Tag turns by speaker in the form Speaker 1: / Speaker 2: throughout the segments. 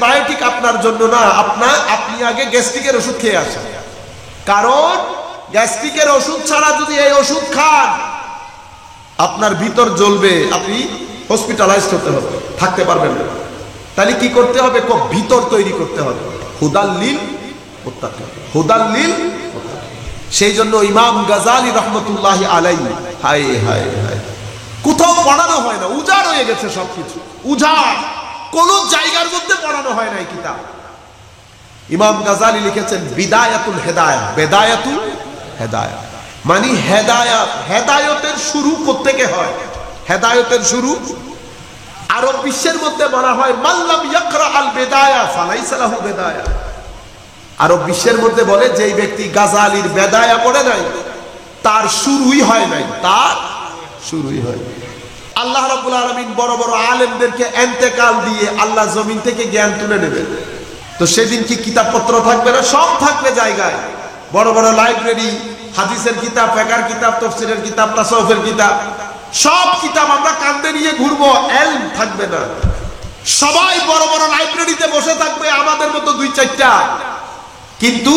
Speaker 1: Antibiotic আপনার জন্য না, আপনি আগে গ্যাস্ট্রিকের ওষুধ খেয়ে আসেন। কারণ গ্যাস্ট্রিকের ওষুধ ছাড়া যদি এই ওষুধ খান আপনার ভিতর জ্বলবে, আপনি হসপিটালাইজড হতে হবে, থাকতে পারবেন না। তাহলে কি করতে হবে? ভিতর তৈরি করতে হবে, হুদাল্লিল মুত্তাকিন, হুদাল্লিল মুত্তাকিন। সেই জন্য ইমাম গাজালি রহমতুল্লাহি আলাইহি, হায় হায় হায়, কোথাও পড়ানো হয় না, উজাড় হয়ে গেছে সবকিছু, উজাড়, কোন জায়গার মধ্যে পড়ানো হয় না এই কিতাব। ইমাম গাজালি লিখেছেন বিদায়াতুল হেদায়া, বেদায়াতুল হেদায়া, মানে হেদায়াত, হেদায়তের শুরু কোত্থেকে হয়? হেদায়তের শুরু আরব বিশ্বের মধ্যে বলা হয় মাল্লাম ইয়াকরা আল বেদায়া ফালাইসা লাহু বেদায়া। আরব বিশ্বের মধ্যে বলে যেই ব্যক্তি গাজালির বেদায়া পড়ে নাই তার শুরুই হয় নাই, তার শুরুই হয়। আল্লাহ রাব্বুল আলামিন বড় বড় আলেমদেরকে ইন্তেকাল দিয়ে আল্লাহ জমিন থেকে জ্ঞান তুলে নেবেন, তো সেদিন কি কিতাবপত্র থাকবে না? সব থাকবে জায়গায়, বড় বড় লাইব্রেরি, হাদিসের কিতাব, ফিকহের কিতাব, তাফসীরের কিতাব, তাসাউফের কিতাব, সব কিতাব আমরা কাঁধে নিয়ে ঘুরবো, ইলম থাকবে না। সবাই বড় বড় লাইব্রেরিতে বসে থাকবে আমাদের মতো দুই চারটা, কিন্তু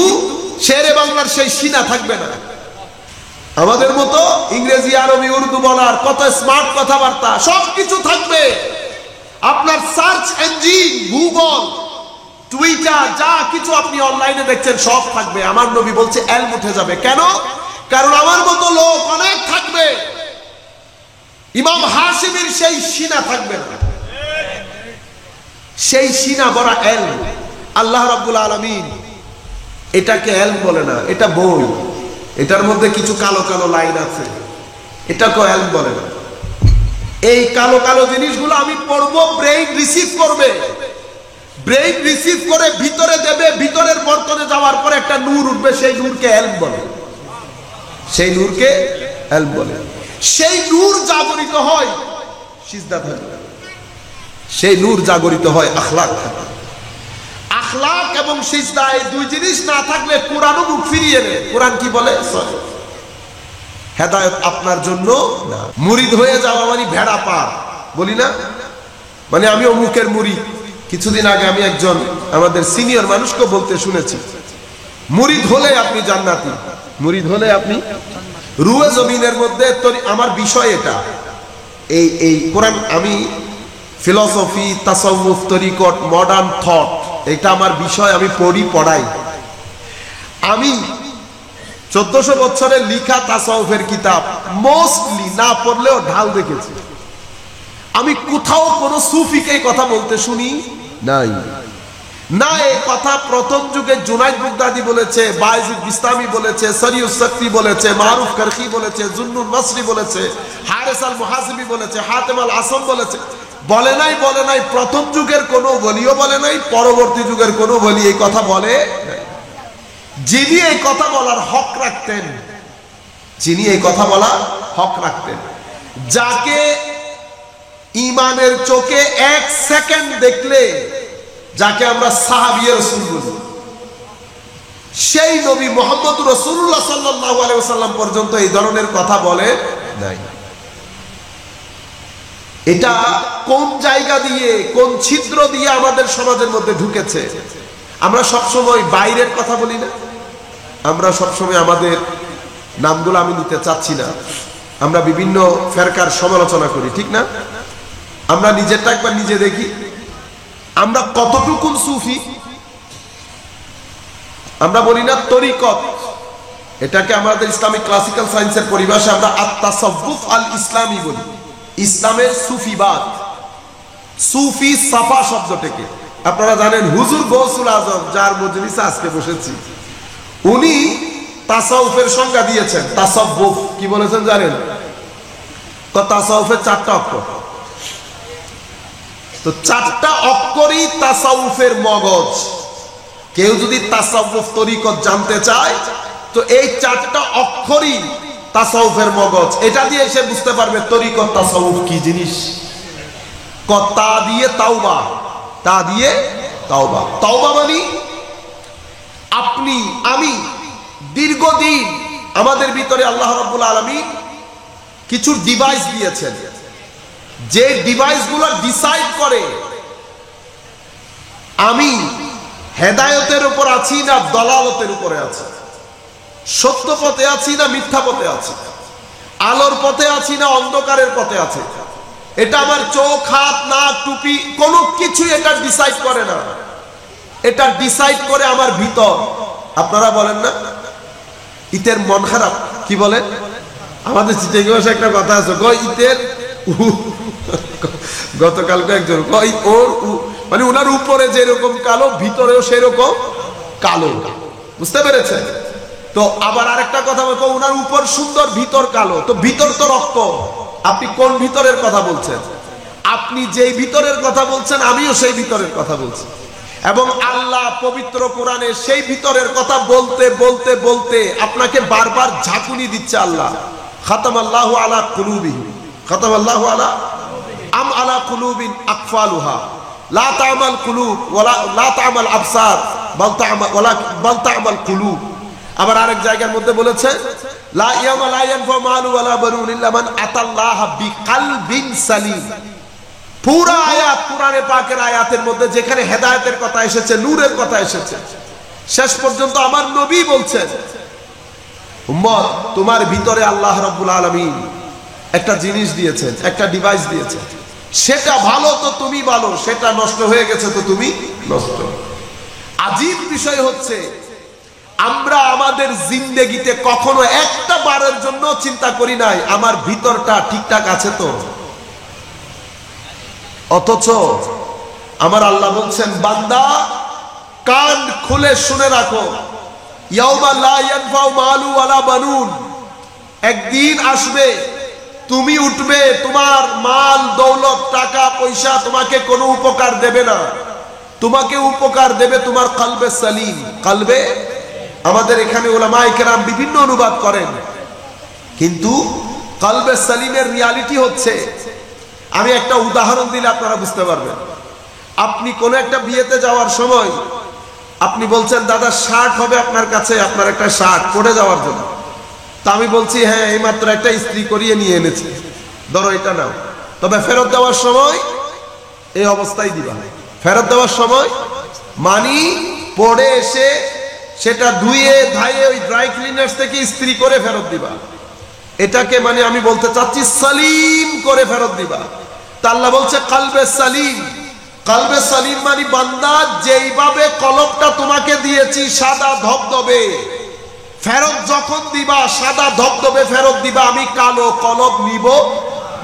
Speaker 1: শেরে বাংলার সেই সিনা থাকবে না। আমাদের মতো ইংরেজি, আরবি, উর্দু বলার কত স্মার্ট কথাবার্তা সবকিছু থাকবে। আপনার সার্চ ইঞ্জিন, গুগল, টুইটার, যা কিছু আপনি অনলাইনে দেখছেন সব থাকবে। আমার নবী বলছে ইলম উঠে যাবে। কেন? কারণ আমার মতো লোক অনেক থাকবে, ইমাম হাশিমের সেই সিনা থাকবে না, সেই সিনা ভরা ইলম। আল্লাহ রাব্বুল আলামিন এটাকে ইলম বলে না, এটা বই, এটার মধ্যে কিছু কালো কালো লাইন আছে, এটাকে ইলম বলে না। এই কালো কালো জিনিসগুলো আমি পড়বো, ব্রেইন রিসিভ করবে, ব্রেইন রিসিভ করে ভিতরে দেবে, ভিতরের বর্তনে যাওয়ার পরে একটা নূর উঠবে, সেই নূরকে ইলম বলে, সেই নূরকে ইলম বলে। সেই নূর জাগরিত হয় সিজদা থেকে, সেই নূর জাগরিত হয় আখলাক থেকে। আখলাক এবং সিজদা এই দুই জিনিস না থাকলে কোরআনও মুখ ফিরিয়ে নেয়। কোরআন কি বলে? হেদায়েত আপনার জন্য না। মুরিদ হয়ে যাওয়া মানে ভেড়া পার, বলি না, মানে আমি অমুকের মুরিদ। কিছুদিন আগে আমি একজন আমাদের সিনিয়র মানুষকে বলতে শুনেছি, মুরিদ হলে আপনি জান্নাতি, মুরিদ হলে আপনি রুয়ে জমিনের মধ্যে। আমার বিষয় এটা, এই কোরআন, আমি ফিলসফি, তাসাউফ, তরিকত, মডার্ন থট, এটা আমার বিষয়, আমি পড়ি, পড়াই। আমি 1400 বছরের লিখা তাসাউফের কিতাব মোস্টলি না পড়লেও ঢাল দেখেছি। আমি কোথাও কোনো সুফিকে কথা বলতে শুনি নাই। না, এই কথা প্রথম যুগে জুনাইদ বাগদাদি বলেছে, বায়জিদ বিস্তামি বলেছে, সরিউস সাকফি বলেছে, মারুফ কারখি বলেছে, জুন্নুন নসরি বলেছে, হারিস আল মুহাসিবি বলেছে, হাতেম আল আসম বলেছে। বলে নাই, বলে নাই, প্রথম যুগের কোনো ওলিও বলে নাই, পরবর্তী যুগের কোনো ওলি এই কথা বলে নাই। যিনি এই কথা বলার হক রাখতেন, যিনি এই কথা বলার হক রাখতেন, যাকে ইমানের চোখে 1 সেকেন্ড দেখলে যাকে আমরা সাহাবী রাসূল বলি, সেই নবী মুহাম্মদ রাসূলুল্লাহ সাল্লাল্লাহু আলাইহি ওয়াসাল্লাম পর্যন্ত এই ধরনের কথা বলে নাই। এটা কোন জায়গা দিয়ে, কোন ছিদ্র দিয়ে আমাদের সমাজের মধ্যে ঢুকেছে? আমরা সবসময় বাইরের কথা বলি না, আমরা সবসময় আমাদের নামগুলো আমি নিতে চাচ্ছি না, আমরা বিভিন্ন ফেরকার সমালোচনা করি, ঠিক না? আমরা নিজেরটা একবার নিজে দেখি, আমরা কতটুকু সুফি। আমরা বলি না তরিকত, এটাকে আমাদের ইসলামিক ক্লাসিক্যাল সায়েন্সের পরিভাষায় আমরা আত-তাসাউফ আল ইসলামী বলি, ইসলামের সুফিবাদ। সুফি সাফা শব্দটাকে আপনারা জানেন, হুজুর গৌসুল আজম যার মজলিসে আজকে বসেছি, উনি তাসাউফের সংজ্ঞা দিয়েছেন। তাসাউফ কি বলেছেন জানেন? তাসাউফের 4টা অক্ষর, তো 4টা অক্ষরই তাসাউফের মগজ। কেউ যদি তাসাউফ তরিকত জানতে চায় তো এই 4টা অক্ষরই তাসাউফের মগজ। এটা দিয়ে সে বুঝতে পারবে তরিকত তাসাউফ কি জিনিস। তা দিয়ে তাওবা, তা দিয়ে তাওবা। তাওবা মানে আপনি আমি দীর্ঘদিন আমাদের ভিতরে আল্লাহ রাব্বুল আলামিন কিছু ডিভাইস দিয়েছেন, যে ডিভাইসগুলো ডিসাইড করে আমি হেদায়েতের উপর আছি না দলালতের উপরে আছি, সত্য পথে আছি না মিথ্যা পথে আছি, আলোর পথে আছি না অন্ধকারের পথে আছি। এটা আমার চোখ, হাত, নাক, টুপি কোনো কিছু এটা ডিসাইড করে না। এটা ডিসাইড করে আমার ভিতর। আপনারা বলেন না ইতের মন খারাপ, কি বলে? আমাদের চিটাঙ্গি ভাষায় একটা কথা আছে, কই ইতের গতকালকে একজন কই ওর মানে ওনার উপরে যেরকম কালো ভিতরেও সেরকম কালো। বুঝতে পেরেছেন? তো আবার আরেকটা কথা বলবো, ওনার উপর সুন্দর ভিতর কালো। তো ভিতর তো রক্ত, আপনি কোন ভিতরের কথা বলছেন? আপনি যেই ভিতরের কথা বলছেন আমিও সেই ভিতরের কথা বলছি। এবং আল্লাহ পবিত্র কোরআনে সেই ভিতরের কথা বলতে বলতে বলতে আপনাকে বারবার ঝাঁকুনি দিচ্ছে। আল্লাহ খাতামাল্লাহু আলা কুলুবিহিম, খাতামাল্লাহু আলা আম আলা কুলুবিন আকফালুহা লা তা'মাল কুলুব ওয়ালা লা তা'মাল আবসার বাল তা'মাল কুলুব। আবার আরেক জায়গার মধ্যে বলেছে লা ইয়ামা লা ইয়ানফা মালু ওয়ালা বানুন ইল্লা মান আতাল্লাহা বিকালবিন সালিম। পুরা আয়াত কোরআনে পাকের আয়াতের মধ্যে যেখানে হেদায়েতের কথা এসেছে, নূরের কথা এসেছে, শেষ পর্যন্ত আমার নবী বলছেন উম্মত তোমার ভিতরে আল্লাহ রাব্বুল আলামিন একটা জিনিস দিয়েছেন, একটা ডিভাইস দিয়েছেন, সেটা ভালো তো তুমি ভালো, সেটা নষ্ট হয়ে গেছে তো তুমি নষ্ট। আজীব বিষয় হচ্ছে আমরা আমাদের জিন্দেগিতে কখনো একটা বারের জন্য চিন্তা করি নাই আমার ভিতরটা ঠিকঠাক আছে তো। অথচ আমার আল্লাহ বলছেন বান্দা কান খুলে শুনে রাখো, ইয়াউমা লা ইয়ানফাউ মালু ওয়ালা বানুন, একদিন আসবে তুমি উঠবে, তোমার মাল দৌলত টাকা পয়সা তোমাকে কোনো উপকার দেবে না, তোমাকে উপকার দেবে তোমার কলবে সালিম। কলবে আমাদের এখানে উলামায়ে কেরাম বিভিন্ন অনুবাদ করেন, কিন্তু কলবে সালিমের রিয়ালিটি হচ্ছে, আমি একটা উদাহরণ দিলে আপনারা বুঝতে পারবেন। আপনি কোনো একটা বিয়েতে যাওয়ার সময় আপনি বলছেন দাদা শার্ট হবে আপনার কাছে, আপনার একটা শার্ট পরে যাওয়ার জন্য। তা আমি বলছি হ্যাঁ এইমাত্র একটা ইস্ত্রি করিয়ে নিয়ে এনেছি, ধরো এটা নাও। তবে ফেরত দেওয়ার সময় এই অবস্থায় দিবা। ফেরত দেওয়ার সময় মানি পরে এসে সেটা ধুয়ে ধায়ে ওই ড্রাই ক্লিনার্স থেকে ইস্ত্রি করে ফেরত দিবা। এটাকে মানে আমি বলতে চাচ্ছি সালিম করে ফেরত দিবা। তা আল্লাহ বলছে কলবে সালিম। কলবে সালিম মানে বান্দা যেইভাবে কলবটা তোমাকে দিয়েছি সাদা ধবধবে, ফেরত যখন দিবা সাদা ধবধবে ফেরত দিবা, আমি কালো কলব নিব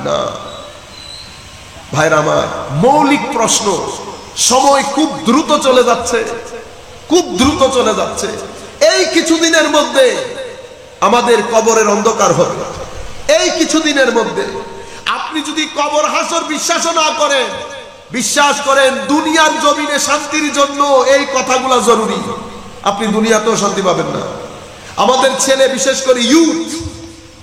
Speaker 1: না। ভাইরা আমার, মৌলিক প্রশ্ন, সময় খুব দ্রুত চলে যাচ্ছে, খুব দ্রুত চলে যাচ্ছে। এই কিছুদিনের মধ্যে আমাদের কবরের অন্ধকার হবে। এই কিছুদিনের মধ্যে আপনি যদি কবর হাসর বিশ্বাস না করেন, বিশ্বাস করেন দুনিয়ার জমিনে শান্তির জন্য এই কথাগুলো জরুরি, আপনি দুনিয়াতেও শান্তি পাবেন না। আমাদের ছেলে বিশেষ করে ইউথ,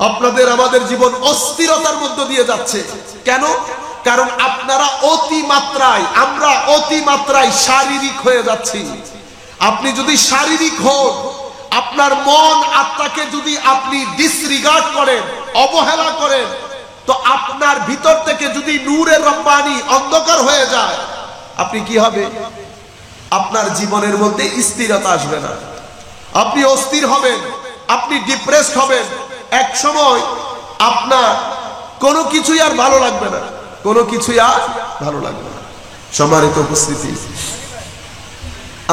Speaker 1: আপনাদের আমাদের জীবন অস্থিরতার মধ্য দিয়ে যাচ্ছে। কেন? কারণ আপনারা অতিমাত্রায়, আমরা অতিমাত্রায় শারীরিক হয়ে যাচ্ছি। আপনি যদি শারীরিক হন, আপনার মন আত্মাকে যদি আপনি ডিসরিগার্ড করেন, অবহেলা করেন, তো আপনার ভিতর থেকে যদি নূরের রব্বানি অন্ধকার হয়ে যায়, আপনি কি হবে? আপনার জীবনের মধ্যে স্থিরতা আসবে না, আপনি অস্থির হবেন, আপনি ডিপ্রেসড হবেন। এক সময় আপনার কোনো কিছুই আর ভালো লাগবে না, কোনো কিছুই আর ভালো লাগবে না। সম্মানিত উপস্থিতি,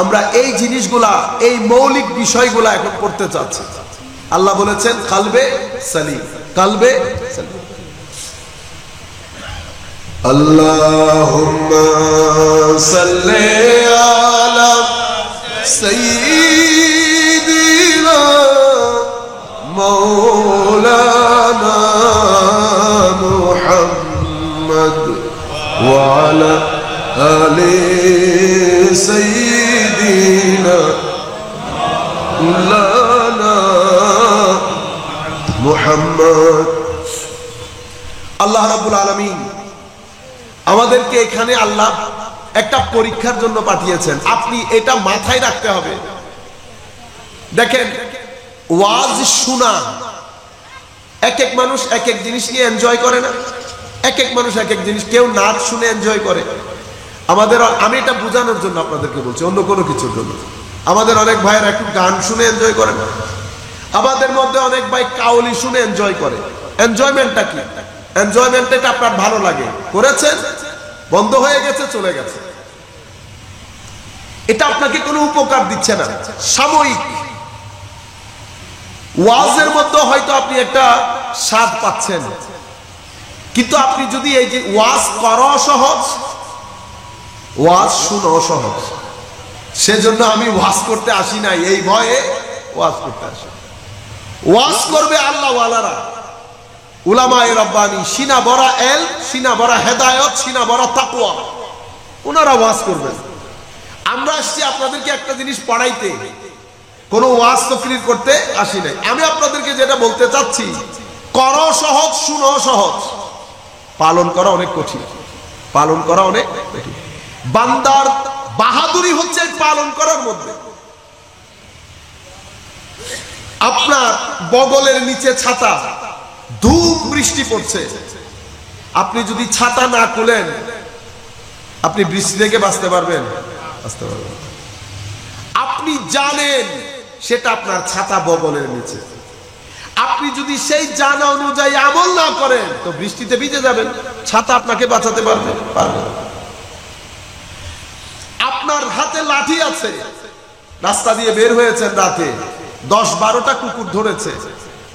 Speaker 1: আমরা এই জিনিসগুলা, এই মৌলিক বিষয়গুলা এখন পড়তে চাচ্ছি। আল্লাহ বলেছেন কলবে সালিম, কলবে সালিম। আল্লাহুম্মা সাল্লি আলা সাইয়্যিদিনা মাওলানা মুহাম্মদ ওয়া আলা আলি সাইয়্যিদিনা মাওলানা মুহাম্মদ। আল্লাহ রাব্বুল আলামিন আমাদেরকে এখানে আল্লাহ একটা পরীক্ষার জন্য পাঠিয়েছেন। আপনি এটা মাথায় রাখতে হবে। দেখেন, ওয়াজ শোনা, এক এক মানুষ এক এক জিনিস নিয়ে এনজয় করে না, এক এক মানুষ এক এক জিনিস। কেউ নাচ শুনে এনজয় করে, আমাদের, আমি এটা বোঝানোর জন্য আপনাদেরকে বলছি, অন্য কোনো কিছুর জন্য। আমাদের অনেক ভাইয়েরা একটু গান শুনে এনজয় করেন, আমাদের মধ্যে অনেক ভাই কাউলি শুনে এনজয় করে। এনজয়মেন্টটা কি? এনজয়মেন্ট এটা আপনার ভালো লাগে, করেছেন, বন্ধ হয়ে গেছে, চলে গেছে, এটা আপনাকে কোনো উপকার দিচ্ছে না, সাময়িক। ওয়াজের মধ্যে হয়তো আপনি একটা স্বাদ পাচ্ছেন, কিন্তু আপনি যদি এই যে ওয়াজ করা সহজ, ওয়াজ শুনো সহজ। সেজন্য আমি ওয়াজ করতে আসি নাই, এই ভয়ে ওয়াজ করতে আসি। ওয়াজ করবে আল্লাহ ওয়ালারা, উলামায়ে রব্বানি, সিনা বরা এল, সিনা বরা হেদায়েত, সিনা বরা তাকওয়া, ওনারা ওয়াজ করবেন। আমরা আসছি আপনাদেরকে একটা জিনিস পড়াইতে, কোনো ওয়াজ তকরির করতে আসি নাই। আমি আপনাদেরকে যেটা বলতে চাচ্ছি, করো সহজ, শুনো সহজ, পালন করা অনেক কঠিন, পালন করা অনেক কঠিন। বান্দার বাহাদুরি হচ্ছে পালন করার মধ্যে। আপনার বগলের নিচে ছাতা, ধূম বৃষ্টি পড়ছে, আপনি যদি ছাতা না খুলেন, আপনি বৃষ্টি থেকে বাঁচতে পারবেন? বাঁচতে পারবেন। আপনি জানেন সেটা আপনার ছাতা বগলের নিচে, আপনি যদি সেই জানা অনুযায়ী আমল না করেন তো বৃষ্টিতে ভিজে যাবেন, ছাতা আপনাকে বাঁচাতে পারবে? পারবে না। আপনার হাতে লাঠি আছে, রাস্তা দিয়ে বের হয়েছেন রাতে, 10-12টা কুকুর ধরেছে,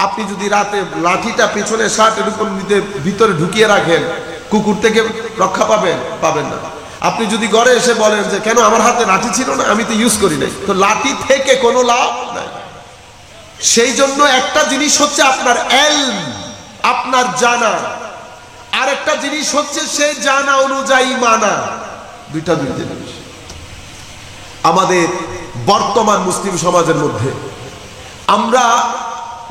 Speaker 1: আপনি যদি রাতে লাঠিটা পেছনে শার্টের উপর নিতে ভিতরে ঢুকিয়ে রাখেন, কুকুর থেকে রক্ষা পাবেন? পাবেন না। আপনি যদি ঘরে এসে বলেন যে কেন আমার হাতে লাঠি ছিল না, আমি তো ইউজ করি নাই, তো লাঠি থেকে কোনো লাভ নাই। সেই জন্য একটা জিনিস হচ্ছে আপনার ইলম, আপনার জানা, আর একটা জিনিস হচ্ছে সেই জানা অনুযায়ী মানা, দুইটা দুই জিনিস। আমাদের বর্তমান মুসলিম সমাজের মধ্যে আমরা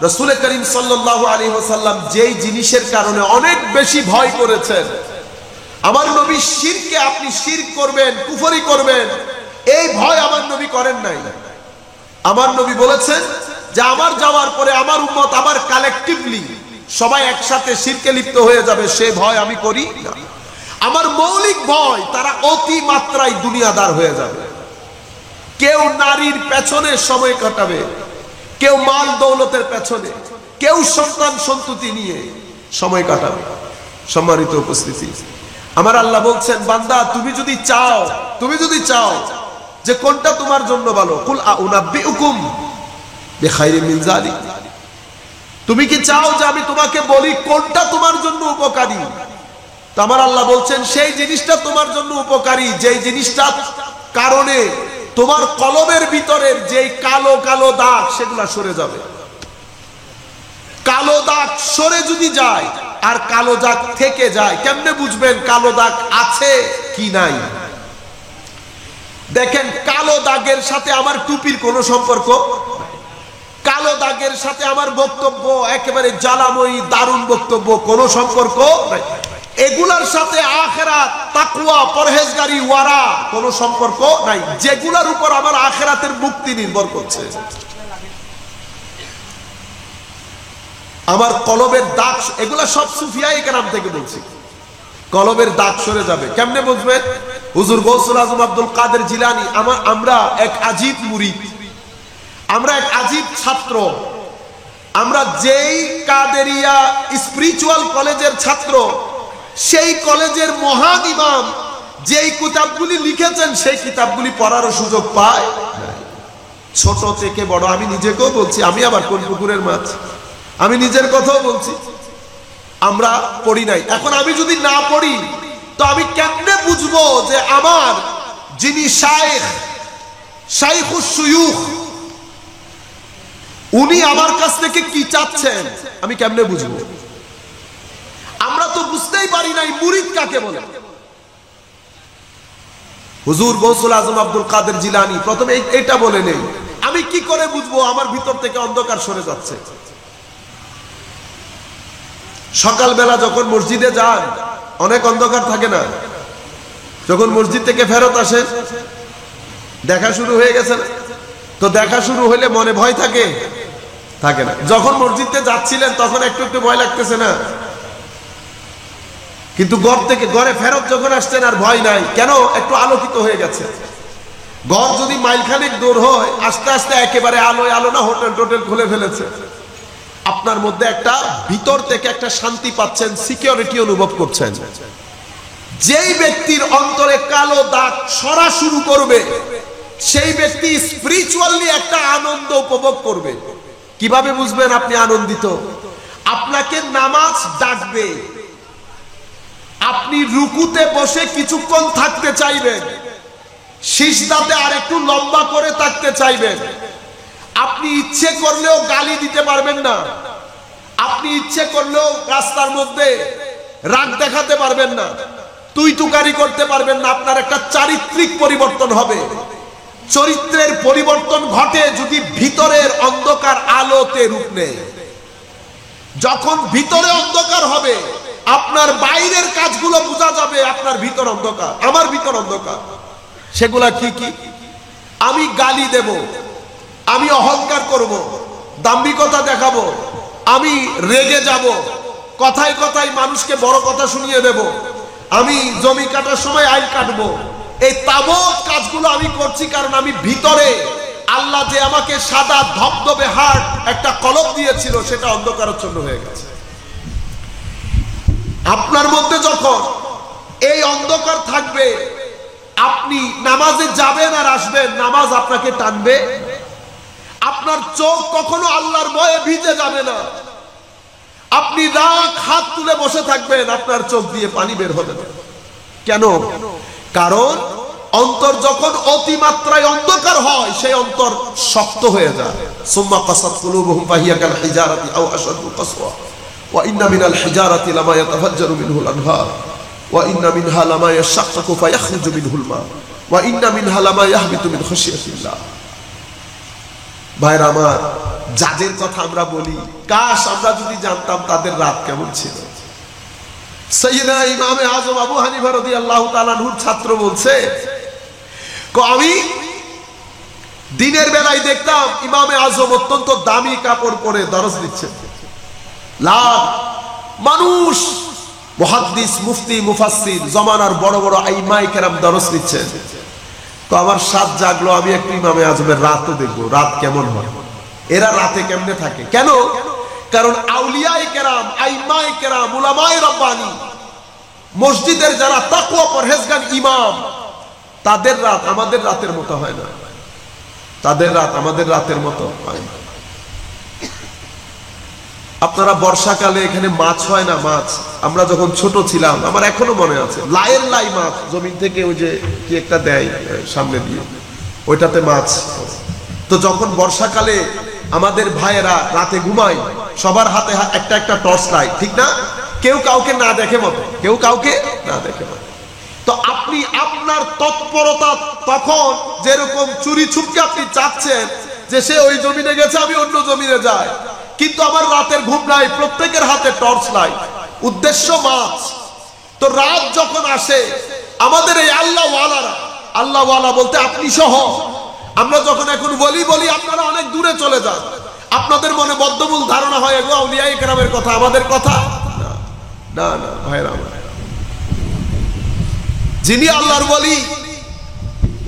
Speaker 1: রাসূল করিম সাল্লাল্লাহু আলাইহি ওয়াসাল্লাম যেই জিনিসের কারণে অনেক বেশি ভয় করেছেন, আমার নবী শিরকে, আপনি শিরক করবেন, কুফরি করবেন, এই ভয় আমার নবী করেন নাই। আমার নবী বলেছেন যে আমার যাওয়ার পরে আমার উম্মত, আমার কালেকটিভলি সবাই একসাথে শিরকে লিপ্ত হয়ে যাবে, সে ভয় আমি করি না। আমার মৌলিক ভয় তারা অতি মাত্রায় দুনিয়াদার হয়ে যাবে। কেউ নারীর পেছনে সময় কাটাবে, কেউ মাল দৌলতের পেছনে, কেউ সন্তান সন্ততি নিয়ে সময় কাটাবে। সম্মানিত উপস্থিতি, আমার আল্লাহ বলছেন, বান্দা তুমি যদি চাও, তুমি যদি চাও যে কোনটা তোমার জন্য ভালো, কুল আউনাব্বিউকুম বিখাইরিন মিন যালিক, তুমি কি চাও যে আমি তোমাকে বলি কোনটা তোমার জন্য উপকারী? তো আমার আল্লাহ বলছেন সেই জিনিসটা তোমার জন্য উপকারী যেই জিনিসটা কারণে তোমার কলবের ভিতরের যেই কালো কালো দাগ সেগুলা সরে যাবে। কালো দাগ সরে যদি যায় আর কালো দাগ থেকে যায়, কেমনে বুঝবেন কালো দাগ আছে কি নাই? দেখেন, কালো দাগের সাথে আমার টুপির কোনো সম্পর্ক, কালো দাগের সাথে আমার বক্তব্য একেবারে জ্বালাময়ী দারুণ বক্তব্য কোনো সম্পর্ক নাই, এগুলার সাথে আখিরাত, তাকওয়া, পরহেজগারি, ওয়ারা কোনো সম্পর্ক নাই, যেগুলার উপর আমার আখিরাতের মুক্তি নির্ভর করছে। আমার কলবের দাগ, এগুলা সব সুফিয়ায়ে কেরাম থেকে বলছি, কলবের দাগ সরে যাবে। কেমনে বুঝবেন? হুজুর গৌসুল আজম আব্দুল কাদের জিলানী, আমরা এক আজীব মুরিদ, আমরা এক আজীব ছাত্র, আমরা যেই কাদেরিয়া স্পিরিচুয়াল কলেজের ছাত্র, সেই কলেজের মহান ইমাম যেই কিতাবগুলি লিখেছেন সেই কিতাবগুলি পড়ারও সুযোগ পায়। ছোট থেকে বড়, আমি নিজেকেও বলছি, আমি আবার কোন পুকুরের মাছ, আমি নিজের কথাও বলছি, আমরা পড়ি নাই। এখন আমি যদি না পড়ি তো আমি কেমনে বুঝবো যে আমার যিনি শাইখ, শাইখুস শুয়ুখ, উনি আমার কাছ থেকে কি চাচ্ছেন আমি কেমনে বুঝবো? আমরা তো বুঝতেই পারি নাই মুরিদ কাকে বলে। হুজুর গৌসুল আজম আব্দুল কাদের জিলানী প্রথমে এটা বলে নেই, আমি কি করে বুঝবো আমার ভিতর থেকে অন্ধকার সরে যাচ্ছে? সকালবেলা যখন মসজিদে যান অনেক অন্ধকার থাকে না, যখন মসজিদ থেকে ফেরত আসেন দেখা শুরু হয়ে গেছে না? তো দেখা শুরু হলে মনে ভয় থাকে? থাকে না। যখন মসজিদে যাচ্ছিলেন তখন একটু একটু ভয় লাগতেছে না? কিন্তু ঘরে ফেরত যখন আসছেন আর ভয় নাই, কেন? একটু আলোকিত হয়ে গেছে। ঘর যদি মাইলখানেক দূর হয়, আস্তে আস্তে একেবারে আলোয় আলো না, হোটেল টোটেল খুলে ফেলেছে। আপনার মধ্যে একটা ভিতর থেকে একটা শান্তি পাচ্ছেন, সিকিউরিটি অনুভব করছেন। যেই ব্যক্তির অন্তরে কালো দাগ সরা শুরু করবে, সেই ব্যক্তি স্পিরিচুয়ালি একটা আনন্দ উপভোগ করবে। কিভাবে বুঝবেন আপনি আনন্দিত? আপনাকে নামাজ ডাকবে, আপনি রুকুতে বসে কিছুক্ষণ থাকতে চাইবেন, সিজদাতে আর একটু লম্বা করে থাকতে চাইবেন। আপনি ইচ্ছে করলেও গালি দিতে পারবেন না, আপনি ইচ্ছে করলেও রাস্তার মধ্যে রাগ দেখাতে পারবেন না, তুই তুকারি করতে পারবেন না। আপনার একটা চারিত্রিক পরিবর্তন হবে। চরিত্রের পরিবর্তন ঘটে যদি ভিতরের অন্ধকার আলোতে রূপ নেয়। যখন ভিতরে অন্ধকার হবে, আপনার বাইরের কাজগুলো বোঝা যাবে আপনার ভিতর অন্ধকার। আমার ভিতর অন্ধকার, সেগুলা কি কি? আমি গালি দেব, আমি অহংকার করব, দাম্ভিকতা দেখাবো, আমি রেগে যাব, কথায় কথায় মানুষকে বড় কথা শুনিয়ে দেব, আমি জমি কাটার সময় আইল কাটবো। এই তাবৎ কাজগুলো আমি করছি কারণ আমি ভিতরে আল্লাহ যে আমাকে সাদা ধবধবে হার্ট একটা কলব দিয়েছিল, সেটা অন্ধকারাচ্ছন্ন হয়ে গেছে। আপনার মধ্যে যখন এই অন্ধকার থাকবে, আপনি নামাজে যাবেন আর আসবেন, নামাজ আপনাকে টানবে। আপনার চোখ কখনো আল্লাহর ভয়ে ভিজে যাবে না। আপনি রাগ হাত তুলে বসে থাকবেন, আপনার চোখ দিয়ে পানি বের হবে না। কেন? কারণ অন্তর যখন অতিমাত্রায় অন্ধকার হয়, সেই অন্তর শক্ত হয়ে যায়। সুম্মা কাসাত কুলুবুহুম ফাহিয়া কাল হিজারাতি আও আশাদ্দু কাসওয়া ওয়া ইন্না মিনাল হিজারাতি লামা ইয়াতাফাজ্জারু মিনহুল আনহার ওয়া ইন্না মিনহা লামা ইয়াশাক্কাকু ফায়াখরুজু মিনহুল মা ওয়া ইন্না মিনহা লামা ইয়াহবিতু মিন খাশিয়াতিল্লাহ। ভাইরা আমার, যাদের কথা আমরা বলি, কাশ আমরা যদি জানতাম তাদের রাত কেমন ছিল। সাইয়্যিদনা ইমামে আযম আবু হানিফা রাদিয়াল্লাহু তাআলা আনহুর ছাত্র বলছে, আমি দিনের বেলায় দেখতাম ইমামে আযম অত্যন্ত দামি কাপড় পরে দরস দিচ্ছেন, লাখ মানুষ মুহাদ্দিস, মুফতি, মুফাসসির, জমানার বড় বড় আইম্মায়ে কেরাম দরস দিচ্ছেন। তো আমার সাত জাগলো, আমি একটু ইমামে আযমের রাতও দেখবো, রাত কেমন হয়, এরা রাতে কেমনে থাকে। কেন? কারণ আউলিয়ায়ে কেরাম, আইম্মায়ে কেরাম, উলামায়ে রব্বানি, মসজিদের যারা তাকওয়া পরহেজগার ইমাম, তাদের রাত আমাদের রাতের মতো হয় না। তাদের রাত আমাদের রাতের মতো হয় না। আপনারা বর্ষাকালে এখানে মাছ হয় না? মাছ আমরা যখন ছোট ছিলাম, আমার এখনো মনে আছে, লাইয়ের লাই মাছ জমিন থেকে ওই যে কি একটা দেয় সামনে দিয়ে, ওইটাতে মাছ। তো যখন বর্ষাকালে আমাদের ভাইয়েরা রাতে ঘুমায়, সবার হাতে একটা একটা টর্চ লাইট, ঠিক না? কেউ কাউকে না দেখে মতো, কেউ কাউকে না দেখে মতো। তো আপনি আপনার তৎপরতা তখন যেরকম চুরি ছুপকে আপনি চাচ্ছেন যে সে ওই জমিনে গেছে, আমি অন্য জমিনে যাই, কিন্তু আমার রাতের ঘুম নাই, প্রত্যেকের হাতে টর্চ লাইট, উদ্দেশ্য মাছ। তো রাত যখন আসে, আমাদের এই আল্লাহওয়ালারা, আল্লাহওয়ালা বলতে আপনি সহ, আমরা যখন এখন বলি আপনারা অনেক দূরে চলে যান, আপনাদের মনে বদ্ধমূল ধারণা হয় এগো আউলিয়ায়ে কেরামের কথা আমাদের কথা। না না ভাইরা, যিনি আল্লাহর ওলি,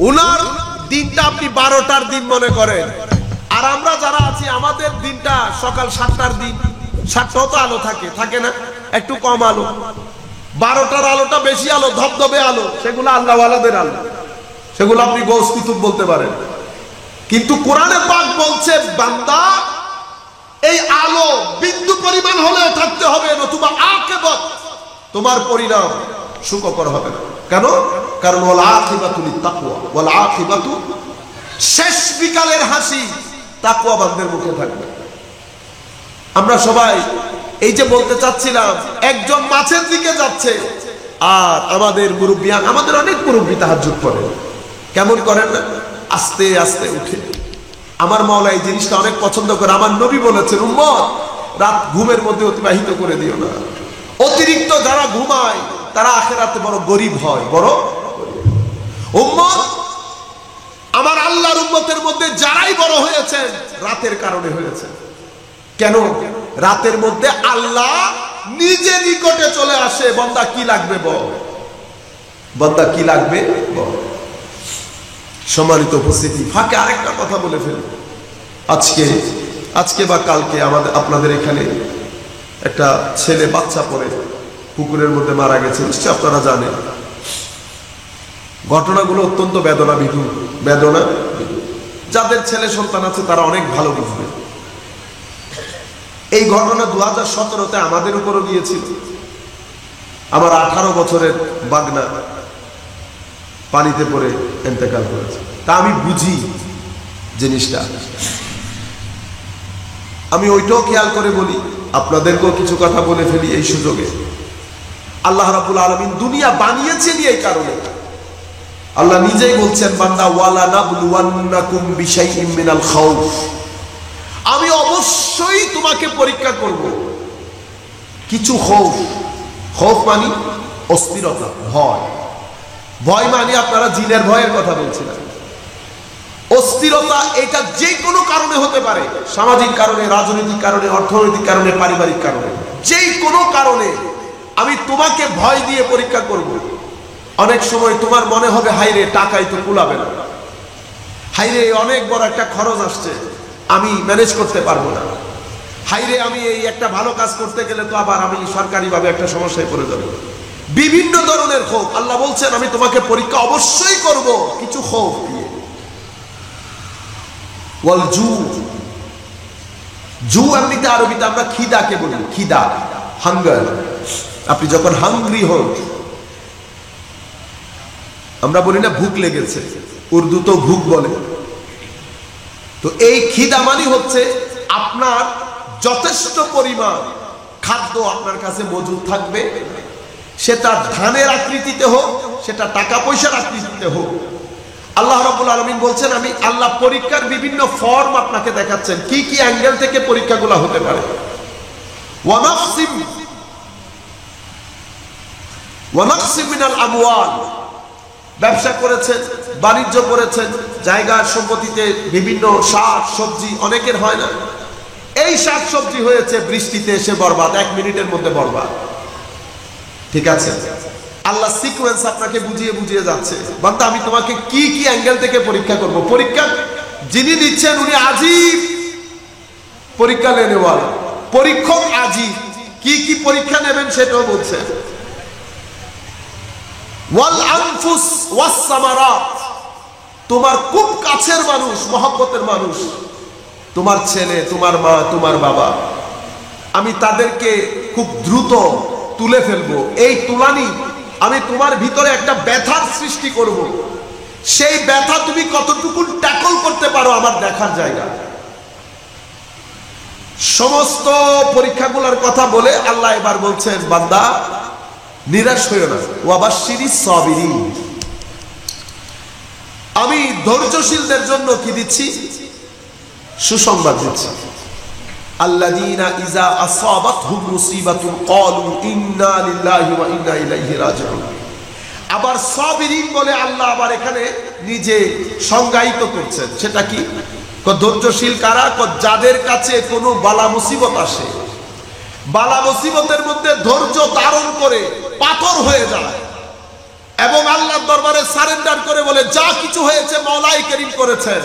Speaker 1: উনার দিনটা আপনি 12টার দিন মনে করেন, আর আমরা যারা আছি আমাদের দিনটা সকাল 7টার দিন। 7টাও তো আলো থাকে, থাকে না? একটু কম আলো, 12টার আলোটা বেশি আলো, ধবধবে আলো, সেগুলো আল্লাহওয়ালাদের আলো, সেগুলো আপনি গৌস কুতুব বলতে পারেন। কিন্তু কোরআনে পাক বলছে, বান্দা এই আলো বিন্দু পরিমাণ হলে থাকতে হবে, নতুবা আকিবাত, তোমার পরিণাম সুখকর হবে না। কেন? কারণ ওয়াল আকিবাতু লিত্তাকওয়া, ওয়াল আকিবাতু, শেষ বিকালের হাসি তাকওয়াবানদের মুখে থাকবে। আমরা সবাই এই যে বলতে চাচ্ছিলাম, একজন মাছের দিকে যাচ্ছে, আর আমাদের মুরব্বিয়ান, আমাদের অনেক মুরব্বি তাহাজ্জুদ করে, কেমন করেন না? আস্তে আস্তে উঠে। আমার মাওলা এই জিনিসটা অনেক পছন্দ করে। আমার নবী বলেছেন, উম্মত রাত ঘুমের মধ্যে অতিবাহিত করে দিও না। অতিরিক্ত যারা ঘুমায় তারা আখিরাতে বড় গরিব হয়, বড় উম্মত। আমার আল্লাহর উম্মতের মধ্যে যারাই বড় হয়েছেন রাতের কারণে হয়েছে। কেন? রাতের মধ্যে আল্লাহ নিজে নিকটে চলে আসে, বান্দা কি লাগবে বল, বান্দা কি লাগবে বল। সম্মানিত উপস্থিতি, ফাঁকে আরেকটা কথা বলে ফেলি। আজকে বা কালকে আপনাদের এখানে একটা ছেলে বাচ্চা পড়ে পুকুরের মধ্যে মারা গেছে, নিশ্চয় আপনারা জানেন। ঘটনাগুলো অত্যন্ত বেদনা। যাদের ছেলে সন্তান আছে তারা অনেক ভালো বুঝবে। এই ঘটনা 2017-তে আমাদের উপরও গিয়েছিল। আমার 18 বছরের বাগনা পানিতে পড়ে ইন্তেকাল করেছে। তা আমি বুঝি জিনিসটা, আমি ওইটাও খেয়াল করে বলি, আপনাদেরকেও কিছু কথা বলে ফেলি এই সুযোগে। আল্লাহ রাব্বুল আলামিন দুনিয়া বানিয়েছেন এই কারণে। আল্লাহ নিজেই বলছেন, বান্দা ওয়ালা নাবলুওয়ান্নাকুম বিশাইইম মিনাল খাউফ, আমি অবশ্যই তোমাকে পরীক্ষা করব কিছু খৌফ মানে অস্থিরতা, ভয় মানে আপনারা জিনের ভয়ের কথা বলছিলেন। অস্থিরতা এটা যে কোনো কারণে হতে পারে, সামাজিক কারণে, রাজনৈতিক কারণে, অর্থনৈতিক কারণে, পারিবারিক কারণে, যে কোনো কারণে আমি তোমাকে ভয় দিয়ে পরীক্ষা করব। অনেক সময় তোমার মনে হবে, হাইরে টাকাই তো কুলাবে না, হাইরে অনেক বড় একটা খরচ আসছে, আমি ম্যানেজ করতে পারবো না, হাইরে আমি এই একটা ভালো কাজ করতে গেলে তো আবার আমি সরকারিভাবে একটা সমস্যায় পড়ে যাবো। বিভিন্ন ধরনের খৌফ। আল্লাহ বলছেন, আমি তোমাকে পরীক্ষা অবশ্যই করব কিছু খৌফ দিয়ে। ওয়াল জু এমনিতে আরবিতে আমরা খিদাকে বলি, খিদা, হাঙ্গার। আপনি যখন হাংরি হন, আমরা বলি না ভুক লেগেছে, উর্দু তো ভুক বলে। তো এই খিদা মানে হচ্ছে আপনার যথেষ্ট পরিমাণ খাদ্য আপনার কাছে মজুদ থাকবে, সেটা ধানের আকৃতিতে হোক, সেটা টাকা পয়সার আকৃতিতে হোক। আল্লাহ রাব্বুল আলামিন বলছেন, আমি আল্লাহ পরীক্ষার বিভিন্ন ফর্ম আপনাকে দেখাচ্ছেন, কি কি অ্যাঙ্গেল থেকে পরীক্ষাগুলো হতে পারে। ওয়ানাকসিম মিনাল আমওয়াল, ব্যবসা করেছেন, বাণিজ্য করেছেন, জায়গার সম্পত্তিতে বিভিন্ন শাক সবজি অনেকের হয় না, এই শাক সবজি হয়েছে বৃষ্টিতে এসে বরবাদ, 1 মিনিটের মধ্যে বরবাদ। ঠিক আছে, আল্লাহ সিকোয়েন্স আপনাকে বুঝিয়ে যাচ্ছে, বান্দা আমি তোমাকে কি কি অ্যাঙ্গেল থেকে পরীক্ষা করব। পরীক্ষা যিনি দিচ্ছেন উনি আজীব পরীক্ষা নেওয়ার, পরীক্ষক আজীব। কি কি পরীক্ষা নেবেন সেটাও বলছেন। ওয়াল আনফুস ওয়াস সামারাত, তোমার খুব কাছের মানুষ, মহব্বতের মানুষ, তোমার ছেলে, তোমার মা, তোমার বাবা, আমি তাদেরকে খুব দ্রুত তুলে ফেলবো। এই তুলানি আমি তোমার ভিতরে একটা ব্যথার সৃষ্টি করব, সেই ব্যথা তুমি কতটুকু ট্যাকল করতে পারো আমার দেখার জায়গা। সমস্ত পরীক্ষাগুলোর কথা বলে আল্লাহ এবার বলছেন, বান্দা নিরাশ হইও না, ওয়াবাশশিরিস সাবিরিন, আমি ধৈর্যশীলদের জন্য কি দিচ্ছি, সুসংবাদ দিচ্ছি। আল্লাযীনা ইযা আসাবাতহুম মুসিবাতুন ক্বালু ইন্না লিল্লাহি ওয়া ইন্না ইলাইহি রাজিউন। আবার সাবিরিন বলে আল্লাহ আবার এখানে নিজে সংজ্ঞায়িত করছেন, সেটা কি? ধৈর্যশীল কারা? যাদের কাছে কোনো বালা মুসিবত আসে, বালা মুসিবতের মধ্যে ধৈর্য ধারণ করে পাথর হয়ে যায় এবং আল্লাহর দরবারে সারেন্ডার করে বলে, যা কিছু হয়েছে মাওলাই করিম করেছেন,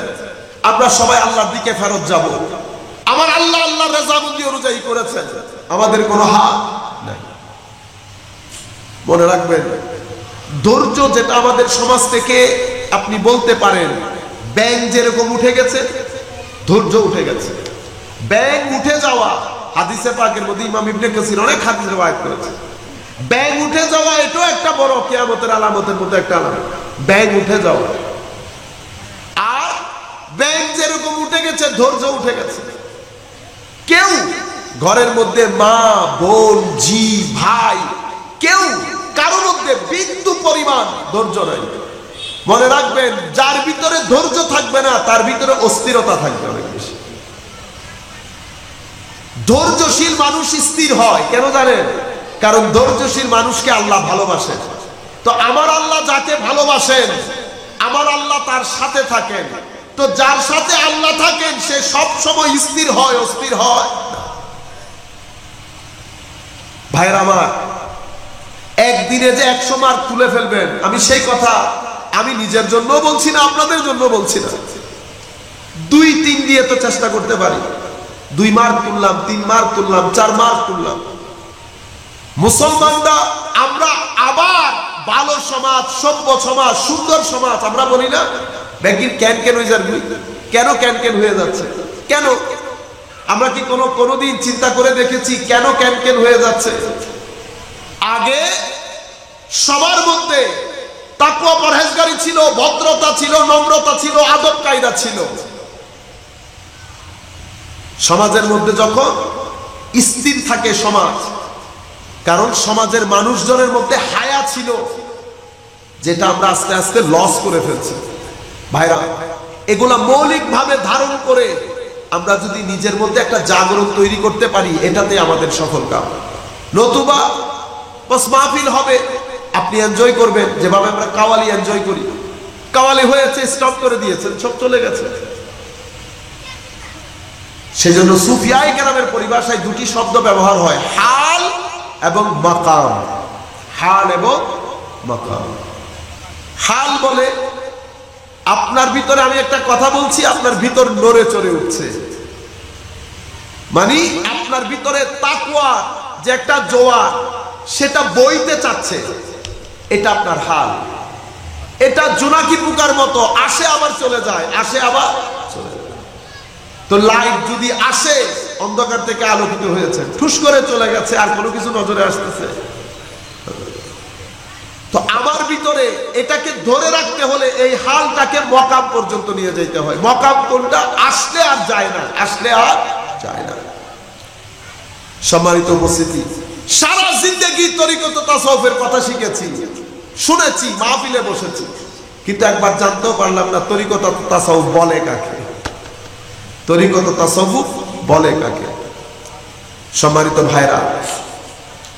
Speaker 1: আমরা সবাই আল্লাহর দিকে ফেরত যাব, আমার আল্লাহ আল্লাহর রেজামন্দি অনুযায়ী করেছেন, আমাদের কোনো হাত নাই। মনে রাখবেন, ধৈর্য যেটা আমাদের সমাজ থেকে আপনি বলতে পারেন, ব্যাঙ যেরকম উঠে গেছে, ধৈর্য উঠে গেছে। ব্যাঙ উঠে যাওয়া, হাদিসে পাকের মধ্যে ইমাম ইবনে কাসির অনেক হাদিস রওয়ায়াত করেছে। ব্যাঙ উঠে যাওয়া এটাও একটা বড় কিয়ামতের আলামতের মধ্যে একটা আলামত, ব্যাঙ উঠে যাওয়া। আর ব্যাঙ যেরকম উঠে গেছে, ধৈর্য উঠে গেছে। কেউ ঘরের মধ্যে মা, বোন, জি, ভাই, কেউ কারোর মধ্যে বিন্দু পরিমাণ ধৈর্য নাই। মনে রাখবেন, যার ভিতরে ধৈর্য থাকবে না তার ভিতরে অস্থিরতা থাকবে অনেক বেশি। ধৈর্যশীল মানুষ স্থির হয় কেন জানেন? কারণ ধৈর্যশীল মানুষকে আল্লাহ ভালোবাসেন। তো আমার আল্লাহ যাকে ভালোবাসেন, আমার আল্লাহ তার সাথে থাকেন। তো যার সাথে আল্লাহ থাকেন সে সব সময় স্থির হয়, অস্থির হয়। ভাইরা আমার, একদিনে যে 100 মার্ক তুলে ফেলবেন, আমি সেই কথা আমি নিজের জন্য বলছি না, আপনাদের জন্য বলছি না। 2-3 দিয়ে তো চেষ্টা করতে পারি। 2 মার্ক তুললাম, 3 মার্ক তুললাম, 4 মার্ক তুললাম। মুসলমানরা আমরা আবার ভালো সমাজ, সভ্য সমাজ, সুন্দর সমাজ আমরা বলি না? ব্যাংকিং ক্যান হয়ে যাবে, কেন ক্যান হয়ে যাচ্ছে? কেন? আমরা কি কোনোদিন চিন্তা করে দেখেছি কেন ক্যান হয়ে যাচ্ছে? আগে সবার মধ্যে তাকওয়া পরহেজগারি ছিল, ভদ্রতা ছিল, নম্রতা ছিল, আদব কায়দা ছিল। সমাজের মধ্যে যখন স্থির থাকে সমাজ, কারণ সমাজের মানুষজনের মধ্যে হায়া ছিল, যেটা আমরা আস্তে আস্তে লস করে ফেলছি। ভাইরা, এগুলা মৌলিকভাবে ধারণ করে আমরা যদি নিজের মধ্যে একটা জাগরণ তৈরি করতে পারি, এটাতে আমাদের সফল কাম। নতুবা বাস মাহফিল হবে, আপনি এনজয় করবেন যেভাবে আমরা কাওয়ালি এনজয় করি। কাওয়ালি হয়েছে, স্টপ করে দিয়েছেন, সব চলে গেছে। সেজন্য সুফিয়ায়ে কেরামের পরিভাষায় 2টি শব্দ ব্যবহার হয়, হাল এবং মাকাম। হাল এবং মাকাম। হাল বলে আপনার ভিতরে আমি একটা কথা বলছি, আপনার ভিতর নড়ে চড়ে উঠছে, মানে আপনার ভিতরে তাকওয়া যে একটা জোয়ার, সেটা বইতে চাচ্ছে, এটা আপনার হাল। এটা জোনাকি পোকার মতো, আসে আবার চলে যায়, আসে আবার চলে যায়। তো লাইট যদি আসে, অন্ধকার থেকে আলোকিত হয়েছে, ঠুস করে চলে গেছে, আর কোনো কিছু নজরে আসতেছে। তো আমার ভিতরে এটাকে ধরে রাখতে হলে এই হালটাকে মকাম পর্যন্ত নিয়ে যেতে হয়। মকাম কোনটা? আসলে আর যায় না, আসলে আর যায় না। সম্মানিত উপস্থিতি, সারা জিন্দেগি তরিকত তাসাউফের কথা শিখেছি, শুনেছি, মাহফিলে বসেছি, কিন্তু একবার জানতেও পারলাম না তরিকত তাসাউফ বলে কাকে, তরিকত তাসাউফ বলে কাকে। সম্মানিত ভাইরা,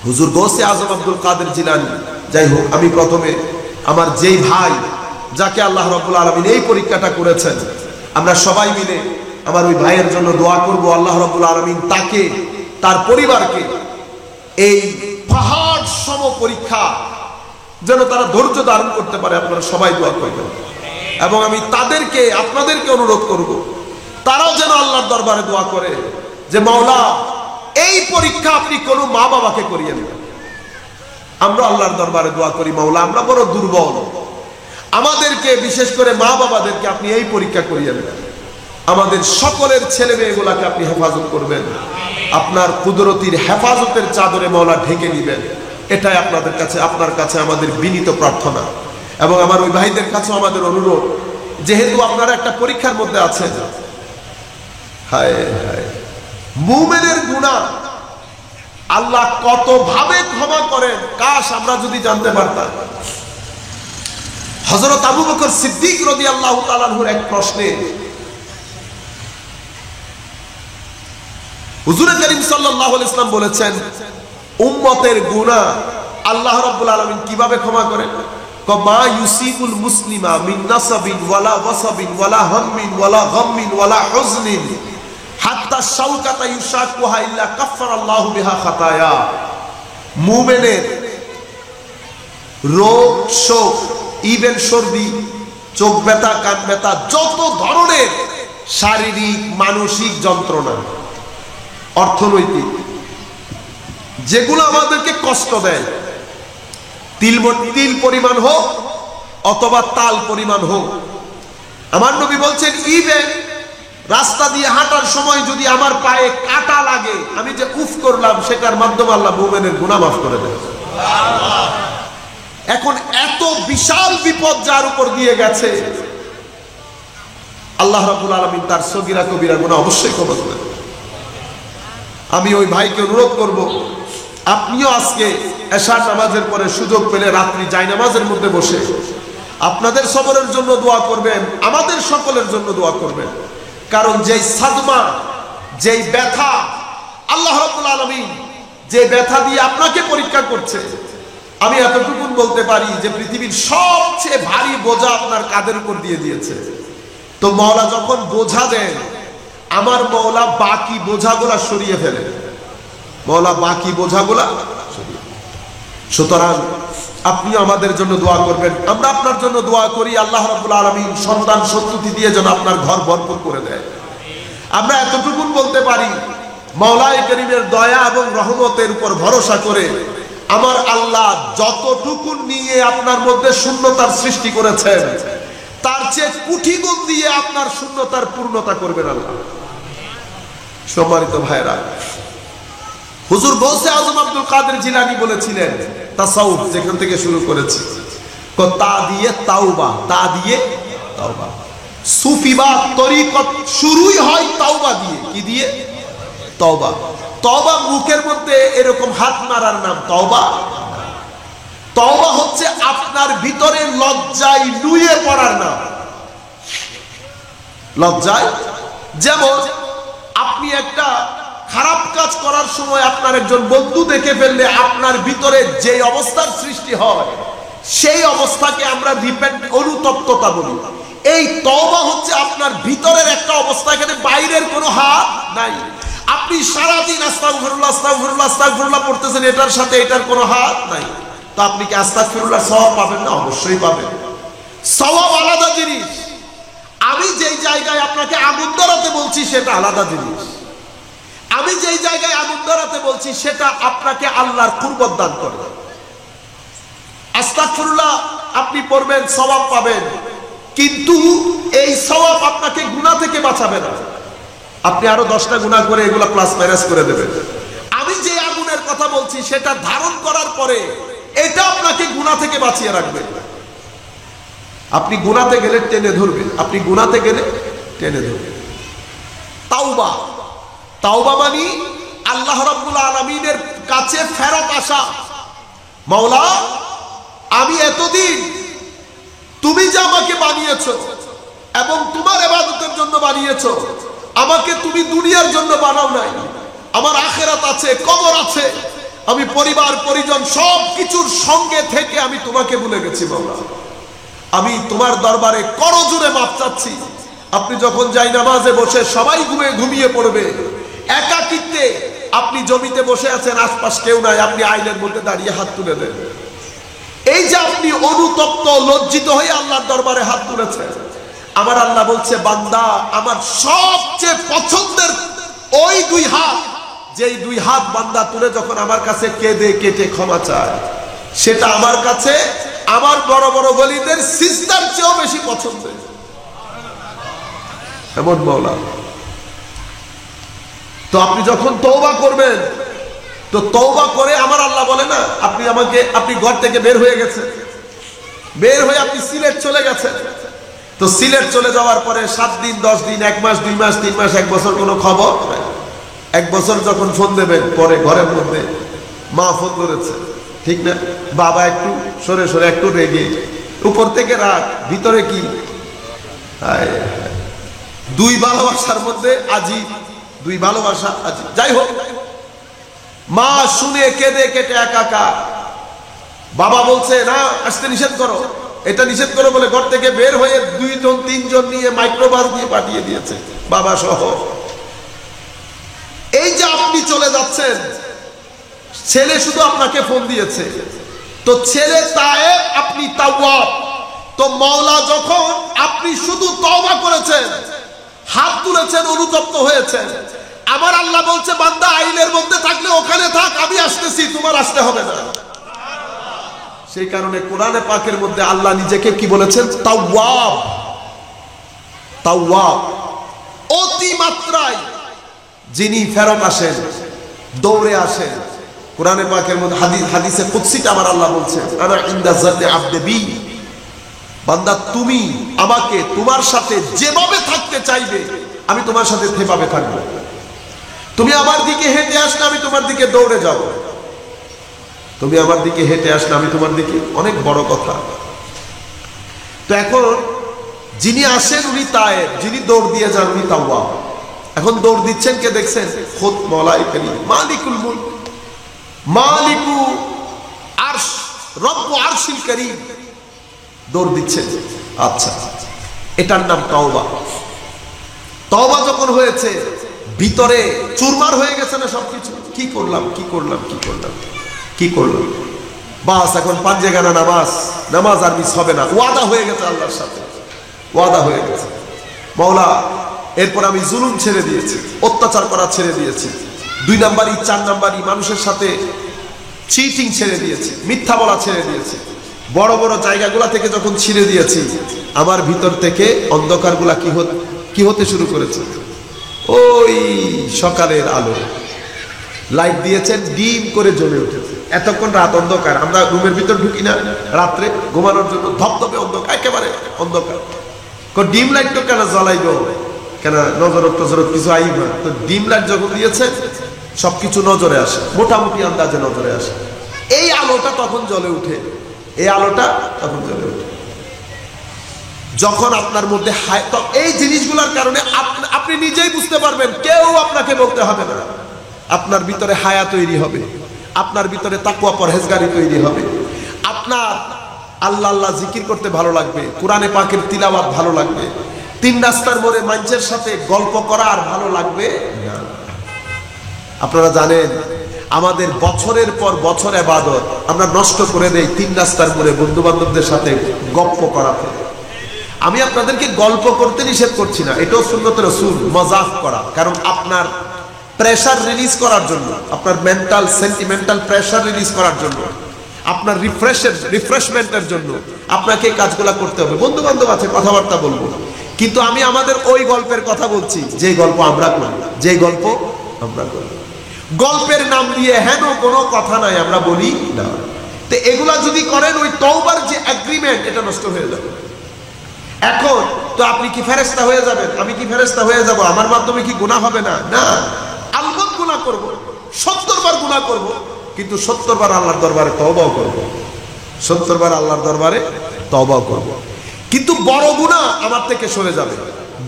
Speaker 1: হুজুর গৌসে আজম আব্দুল কাদের জিলানী, যাই হোক, আমি প্রথমে আমার যেই ভাই, যাকে আল্লাহ রাব্বুল আলামিন এই পরীক্ষাটা করেছেন, আমরা সবাই মিলে আমার ওই ভাইয়ের জন্য দোয়া করব। আল্লাহ রাব্বুল আলামিন তাকে, তার পরিবারকে এই পাহাড় সম পরীক্ষা যেন তারা ধৈর্য ধারণ করতে পারে। আপনারা সবাই দোয়া করবেন। এবং আমি তাদেরকে, আপনাদেরকে অনুরোধ করব, তারাও যেন আল্লাহর দরবারে দোয়া করে যে মাওলা, এই পরীক্ষা আপনি কোনো মা বাবাকে করিয়েন না। আমরা আল্লাহর দরবারে দোয়া করি, মাওলা আমরা বড় দুর্বল, আমাদেরকে, বিশেষ করে মা বাবাদেরকে আপনি এই পরীক্ষা করিয়েন না। আমাদের সকলের ছেলে মেয়েগুলাকে আপনি হেফাজত করবেন, আপনার কুদরতির হেফাজতের চাদরে মাওলা ঢেকে নিবেন। এটাই আপনাদের কাছে, আপনার কাছে আমাদের বিনীত প্রার্থনা। এবং আমার ওই ভাইদের কাছেও আমাদের অনুরোধ, যেহেতু আপনারা একটা পরীক্ষার মধ্যে আছেন, হায় হায়, মুমিনের গুনাহ আল্লাহ কত ভাবে ক্ষমা করেন, কাশ আমরা যদি জানতে পারতাম। হযরত আবু বকর সিদ্দিক রাদিয়াল্লাহু তাআলা আনহুর এক প্রশ্নে হুজুর করিম সাল্লাল্লাহু আলাইহি ওয়াসাল্লাম বলেছেন, উম্মতের গুনাহ আল্লাহ রাব্বুল আলামিন কিভাবে ক্ষমা করেন? মা ইউসিবুল মুসলিমা মিন নাসাবিন ওয়ালা ওয়াসাবিন ওয়ালা হাম্মিন ওয়ালা গাম্মিন ওয়ালা হুজনিন হাত্তা শাওকাতা ইউশাকুহা ইল্লা কাফফারাল্লাহু বিহা খাতায়া। মুমিনের রোগ, শোক, ইভেন সর্দি, চোখ ব্যথা, কান ব্যথা, যত ধরনের শারীরিক মানসিক যন্ত্রণা, অর্থনৈতিক, যেগুলো আমাদেরকে কষ্ট দেয়, তিল পরিমাণ হোক অথবা তাল পরিমাণ হোক, আমার নবী বলছেন ইভেন রাস্তা দিয়ে হাঁটার সময় যদি আমার পায়ে কাটা লাগে, আমি যে উফ করলাম, সেটার মাধ্যমে আল্লাহ মুমিনের গুনাহ মাফ করে দেন। এখন এত বিশাল বিপদ যার উপর দিয়ে গেছে, আল্লাহ রাব্বুল আলামিন তার সগীরা কবিরা গুনাহ অবশ্যই ক্ষমা করবেন। আমি ওই ভাইকে অনুরোধ করব, আপনিও আজকে এশার নামাজের পরে সুযোগ পেলে রাত্রি জায়নামাজের মধ্যে বসে আপনাদের সবরের জন্য দোয়া করবেন, আমাদের সকলের জন্য দোয়া করবেন। কারণ যেই সাদমা, যেই ব্যথা, আল্লাহ রাব্বুল আলামিন যে ব্যথা দিয়ে আপনাকে পরীক্ষা করছে, আমি এতটুকু বলতে পারি যে পৃথিবীর সবচেয়ে ভারী বোঝা আপনার কাঁধের উপর দিয়ে দিয়েছে। তো মাওলা যখন বোঝা দেন, আমার মাওলা বাকি বোঝাগুলা সরিয়ে ফেলে, মাওলা বাকি বোঝাগুলা সুতরাং আপনি আমাদের জন্য দোয়া করবেন, আমরা আপনার জন্য দোয়া করি। আল্লাহ রাব্বুল আলামিন সন্তান সন্ততি দিয়ে যেন আপনার ঘর ভরপুর করে দেয়। আমরা এতটুকু বলতে পারি, মাওলাই করিমের দয়া এবং রহমতের উপর ভরসা করে আমার আল্লাহ যতটুকু নিয়ে আপনার মধ্যে শূন্যতার সৃষ্টি করেছেন, তার চেয়ে কোটি গুণ দিয়ে আপনার শূন্যতার পূর্ণতা করবেন আল্লাহ। সম্মানিত ভাইরা, হুজুর গৌসে আজম আব্দুল কাদের জিলানী বলেছিলেন, তাসাউফ যেখান থেকে শুরু করেছি, তা দিয়ে তাওবা, তা দিয়ে তাওবা। সুফিবাদ তরিকত শুরুই হয় তাওবা দিয়ে। কি দিয়ে? তওবা। তওবা মুখের মধ্যে এরকম হাত মারার নাম তওবা। তওবা হচ্ছে আপনার ভিতরে লজ্জায় নুয়ে পড়ার নাম। লজ্জায়, যেমন আপনি একটা খারাপ কাজ করার সময় আপনার একজন বন্ধু দেখে ফেললে আপনার ভিতরে যে অবস্থার সৃষ্টি হয়, সেই অবস্থাকে আমরা অনুতপ্ততা বলি। এই তওবা হচ্ছে আপনার ভিতরের একটা অবস্থা, এখানে বাইরের কোনো হাত নাই। আপনি সারাদিন আস্তাগফিরুল্লাহ আস্তাগফিরুল্লাহ আস্তাগফিরুল্লাহ পড়তেছেন, এটার সাথে এটার কোনো হাত নাই, তো আপনি কি আস্তাগফিরুল্লাহ সওয়াব পাবেন না? অবশ্যই পাবেন। সওয়াব আলাদা জিনিস। আমি যেই জায়গায় আপনাকে আগুন ধরাতে বলছি সেটা আলাদা জিনিস। আমি যেই জায়গায় আগুন ধরাতে বলছি সেটা আপনাকে আল্লাহর কুরবত দান করে। আস্তাগফিরুল্লাহ আপনি পড়বেন, সওয়াব পাবেন, কিন্তু এই সওয়াব আপনাকে গুনাহ থেকে বাঁচাবে না। আপনি আরো 10টা গুনাহ করে এগুলা প্লাস মাইনাস করে দেবেন। আমি যে আগুনের কথা বলছি সেটা ধারণ করার পরে এটা আপনাকে গুনাহ থেকে বাঁচিয়ে রাখবে। আপনি গুনাতে গেলে টেনে ধরবে, আপনি গুনাতে গেলে টেনে ধরবে। তাওবা, তাওবা মানে আল্লাহ রাব্বুল আলামিনের কাছে ফেরত আসা। মাওলা, আমি এতদিন তুমি যে আমাকে বানিয়েছো এবং তোমার ইবাদতের জন্য বানিয়েছো, আমাকে তুমি দুনিয়ার জন্য বানাও নাই। আমার আখিরাত আছে, কবর আছে, আমি পরিবার পরিজন সব কিছুর সঙ্গে থেকে আমি তোমাকে ভুলে গেছি। মাওলা, আমি তোমার দরবারে করজোরে মাপ চাচ্ছি। আপনি যখন যাই নামাজে বসে সবাই ঘুমিয়ে পড়বে, একাকিত্বে আপনি জমিতে বসে আছেন, আশপাশ কেউ নাই, আপনি আইনের মধ্যে দাঁড়িয়ে হাত তুলে দেন। এই যে আপনি অনুতপ্ত লজ্জিত হয়ে আল্লাহর দরবারে হাত তুলেছেন, আমার আল্লাহ বলছে, বান্দা, আমার সবচেয়ে পছন্দের ওই দুই হাত, যেই দুই হাত বান্দা তুলে যখন আমার কাছে কেঁদে কেটে ক্ষমা চায়, সেটা আমার কাছে আমার বড় বড় ওলিদের সিজদার চেয়েও বেশি পছন্দের। এমন মাওলা। তো আপনি যখন তওবা করবেন, তো তওবা করে আমার আল্লাহ বলে না, আপনি ঘর থেকে বের হয়ে গেছেন, বের হয়ে আপনি সিলেট চলে গেছেন, তো সিলেট চলে যাওয়ার পরে 7 দিন 10 দিন 1 মাস 2 মাস 3 মাস 1 বছর কোনো খবর নাই। 1 বছর যখন ফোন দেবেন, পরে ঘরের মধ্যে মা ফোন করেছে, ঠিক না, বাবা একটু সরে সরে একটু রেগে, উপর থেকে রাগ, ভিতরে কি দুই ভালোবাসার মধ্যে আজি, দুই ভালোবাসা আজি। যাই হোক, মা শুনে কেঁদে কেটে একাকার। বাবা বলছে, না আসতে নিষেধ করো, এটা নিষেধ করো বলে ঘর থেকে বের হয়ে 2 জন 3 জন নিয়ে মাইক্রোবাস দিয়ে পাঠিয়ে দিয়েছে, বাবা সহ। এই যে আপনি চলে যাচ্ছেন, ছেলে শুধু আপনাকে ফোন দিয়েছে, তো ছেলে তায়েব, আপনি তাওয়াব। তো মাওলা যখন আপনি শুধু তওবা করেছেন, হাত তুলেছেন, অনুতপ্ত হয়েছেন, আমার আল্লাহ বলছে, বান্দা আইলের মধ্যে থাকলে ওখানে থাক, আমি আসতেছি, তোমার আসতে হবে না। সেই কারণে কোরআনে পাকের মধ্যে আল্লাহ নিজেকে কি বলেছেন? তাওয়াব। তাওয়াব, অতি মাত্রায় যিনি ফেরত আসেন, দৌড়ে আসেন। কোরআনে পাকের মধ্যে হাদিসে কুদসিতে আমার আল্লাহ বলছেন, আনা ইনদা যাতি আবদি বি, বান্দা তুমি আমাকে তোমার সাথে যেভাবে থাকতে চাইবে আমি তোমার সাথে সেভাবে থাকবো। তুমি আমার দিকে হেঁটে আসলে আমি তোমার দিকে দৌড়ে যাব, তুমি আমার দিকে হেঁটে আসলে আমি তোমার দিকে। অনেক বড় কথা। তো এখন যিনি আসেন উনি তায়েব, যিনি দৌড় দিয়ে যান উনি তাওয়াব। এখন দৌড় দিচ্ছেন কে দেখছেন? খুদ মওলাই করিম, মালিকুল মুলক, মালিকু আরশ, রব্বু আরশিল করিম, দৌড় দিচ্ছেন। আচ্ছা, এটার নাম তওবা। তওবা যখন হয়েছে, ভিতরে চুরমার হয়ে গেছে না সবকিছু, কি করলাম কি করলাম কি করলাম কি করলাম, বাস এখন পাঞ্জেগানা নামাজ আর মিস হবে না, ওয়াদা হয়ে গেছে আল্লাহর সাথে, ওয়াদা হয়ে গেছে। মাওলা এরপর আমি জুলুম ছেড়ে দিয়েছি, অত্যাচার করা ছেড়ে দিয়েছি, 2 নাম্বারই 4 নাম্বারই মানুষের সাথে চিটিং ছেড়ে দিয়েছি, মিথ্যা বলা ছেড়ে দিয়েছি। বড় বড় জায়গাগুলা থেকে যখন ছিঁড়ে দিয়েছি, আমার ভিতর থেকে অন্ধকারগুলা কি হতে শুরু করেছে। ওই সকালের আলো লাইট দিয়েছেন, ডিম করে জ্বলে উঠেছে। এতক্ষণ রাত অন্ধকার, আমরা রুমের ভিতর ঢুকি না রাত্রে ঘুমানোর জন্য, ধপধপে অন্ধকার, একেবারে অন্ধকার। ডিম লাইট তো কেন জ্বলাইব, কেন নজরত টজরত কিছু আইব না। তো ডিম লাইট যখন দিয়েছে সবকিছু নজরে আসে, মোটামুটি আন্দাজে নজরে আসে। এই আলোটা তখন জ্বলে উঠে, এই আলোটা তখন জ্বলে উঠে যখন আপনার মধ্যে এই জিনিসগুলোর কারণে আপনি নিজেই বুঝতে পারবেন, কেউ আপনাকে বলতে হবে না। আপনার ভিতরে হায়া তৈরি হবে, আপনার ভিতরে তাকওয়া পরহেজগারি তৈরি হবে, আপনার আল্লাহ আল্লাহ জিকির করতে ভালো লাগবে, কোরআনে পাকের তিলাওয়াত ভালো লাগবে, 3 রাস্তার মোড়ে মানুষের সাথে গল্প করা আর ভালো লাগবে না। আপনারা জানেন আমাদের বছরের পর বছর ইবাদত আমরা নষ্ট করে দেই 3 রাস্তার মোড়ে বন্ধু বান্ধবদের সাথে গল্প করাতে। আমি আপনাদেরকে গল্প করতে নিষেধ করছি না, এটাও সুন্নতে রাসূল, মজাক করা। কারণ আপনার প্রেসার রিলিজ করার জন্য, আপনার মেন্টাল সেন্টিমেন্টাল প্রেসার রিলিজ করার জন্য, আপনার রিফ্রেশমেন্টের জন্য আপনাকে কাজগুলো করতে হবে। বন্ধু বান্ধব আছে, কথাবার্তা বলবো, কিন্তু আমি আমাদের ওই গল্পের কথা বলছি যে গল্প আমরা করি, যে গল্প আমরা করি। গল্পের নাম দিয়ে হেন কোনো কথা নাই আমরা বলি না। তো এগুলা যদি করেন, ওই তওবার যে এগ্রিমেন্ট, এটা নষ্ট হয়ে যাবে। এখন তো আপনি কি ফেরেশতা হয়ে যাবেন, আমি কি ফেরেশতা হয়ে যাব, আমার মাধ্যমে কি গুনাহ হবে না? না, আলবত গুনাহ করব, 70 বার গুনাহ করব, কিন্তু 70 বার আল্লাহর দরবারে তওবাও করব, 70 বার আল্লাহর দরবারে তওবাও করব। কিন্তু বড় গুনাহ আমার থেকে সরে যাবে,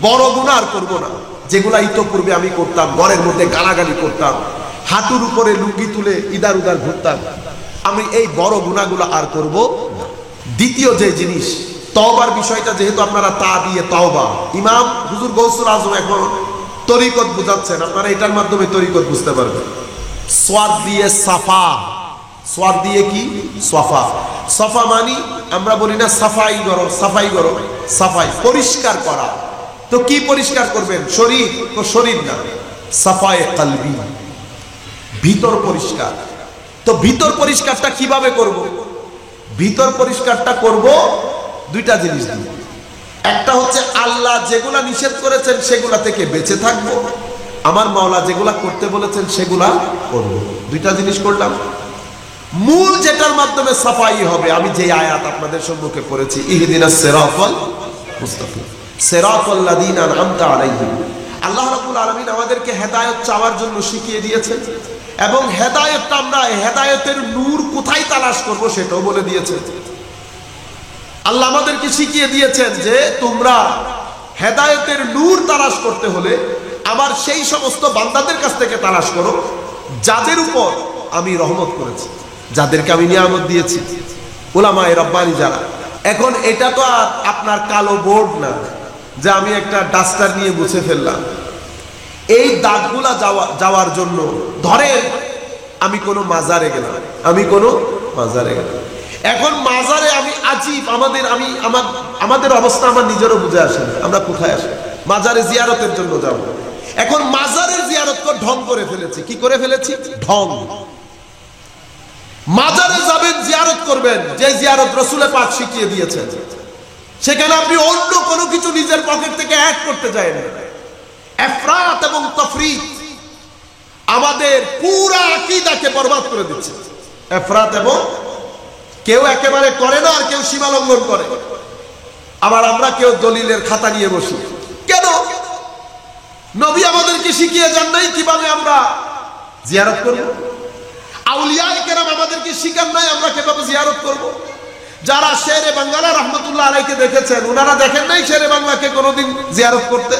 Speaker 1: বড় গুনাহ আর করব না। যেগুলা ইতোপূর্বে আমি করতাম, ঘরের মধ্যে গালাগালি করতাম, হাঁটুর উপরে লুঙ্গি তুলে ইদার উদার ঘুরতাম, আমি এই বড় গুনাহগুলো আর করব না। দ্বিতীয় যে জিনিস, তওবার বিষয়টা, যেহেতু আপনারা তা দিয়ে তওবা, ইমাম হুজুর গৌসুল আজম এখন তরিকত বুঝাচ্ছেন, আপনারা এটার মাধ্যমে তরিকত বুঝতে পারবেন। সোয়াদ দিয়ে সাফা, সোয়াদ দিয়ে কি সাফা, সাফা মানি আমরা বলি না সাফাই করো, সাফাই করো, সাফাই পরিষ্কার করা। তো কি পরিষ্কার করবেন? শরীর, তো শরীর না, সাফায়ে কলবি, ভিতর পরিষ্কার। তো ভিতর পরিষ্কারটা কিভাবে করব? ভিতর পরিষ্কারটা করব 2টা জিনিস দিয়ে। একটা হচ্ছে আল্লাহ যেগুলা নিষেধ করেছেন সেগুলা থেকে বেঁচে থাকবো, আমার মাওলা যেগুলা করতে বলেছেন সেগুলা করব। 2টা জিনিস করলাম। মূল যেটার মাধ্যমে সাফাই হবে, আমি যে আয়াত আপনাদের সম্মুখে পড়েছি, ইহদিনাস সিরাতাল মুস্তাকিম, সিরাতাল লাযিনা আনআমতা আলাইহিম। আল্লাহ রাব্বুল আলামিন আমাদেরকে হেদায়েত চাওয়ার জন্য শিখিয়ে দিয়েছেন, এবং হেদায়েতটা আমরা হেদায়েতের নূর কোথায় তালাশ করব সেটাও বলে দিয়েছেন। আল্লাহ আমাদেরকে শিখিয়ে দিয়েছেন যে তোমরা হেদায়েতের নূর তালাশ করতে হলে আমার সেই সমস্ত বান্দাদের কাছ থেকে তালাশ করো যাদের উপর আমি রহমত করেছি, যাদেরকে আমি নিয়ামত দিয়েছি, উলামায়ে রাব্বানী যারা। এখন এটা তো আর আপনার কালো বোর্ড না যে আমি একটা ডাস্টার নিয়ে মুছে ফেললাম। এই দাগগুলা যাওয়ার জন্য ধরেন আমি কোনো মাজারে গেলাম, এখন মাজারে আমি আজীব, আমাদের অবস্থা আমার নিজেরও বুঝে আসে না, আমরা কোথায় আসি? মাজারে জিয়ারতের জন্য যাব। এখন মাজারের জিয়ারত ঢং করে ফেলেছি। কি করে ফেলেছি? ঢং। মাজারে যাবেন, জিয়ারত করবেন, যে জিয়ারত রাসূল পাক শিখিয়ে দিয়েছেন, সেখানে আপনি অন্য কোনো কিছু নিজের পকেট থেকে অ্যাড করতে চান না। ইফরাত এবং তাফরিত আমাদের পুরা আকীদাকে বরবাদ করে দিচ্ছে। ইফরাত এবং, কেউ একেবারে করে না, আর কেউ সীমা লঙ্ঘন করে। আবার আমরা কেউ দলিলের খাতা নিয়ে বসি। কেন? নবী আমাদেরকে শিখিয়ে যান নাই কিভাবে আমরা জিয়ারত করব? আউলিয়ায়ে কেরাম আমাদেরকে শিখান নাই আমরা কিভাবে জিয়ারত করব? যারা শেরে বাংলা রহমতুল্লাহ আলাইকে দেখেছেন, ওনারা দেখেন নাই শেরে বাংলাকে কোনোদিন জিয়ারত করতে?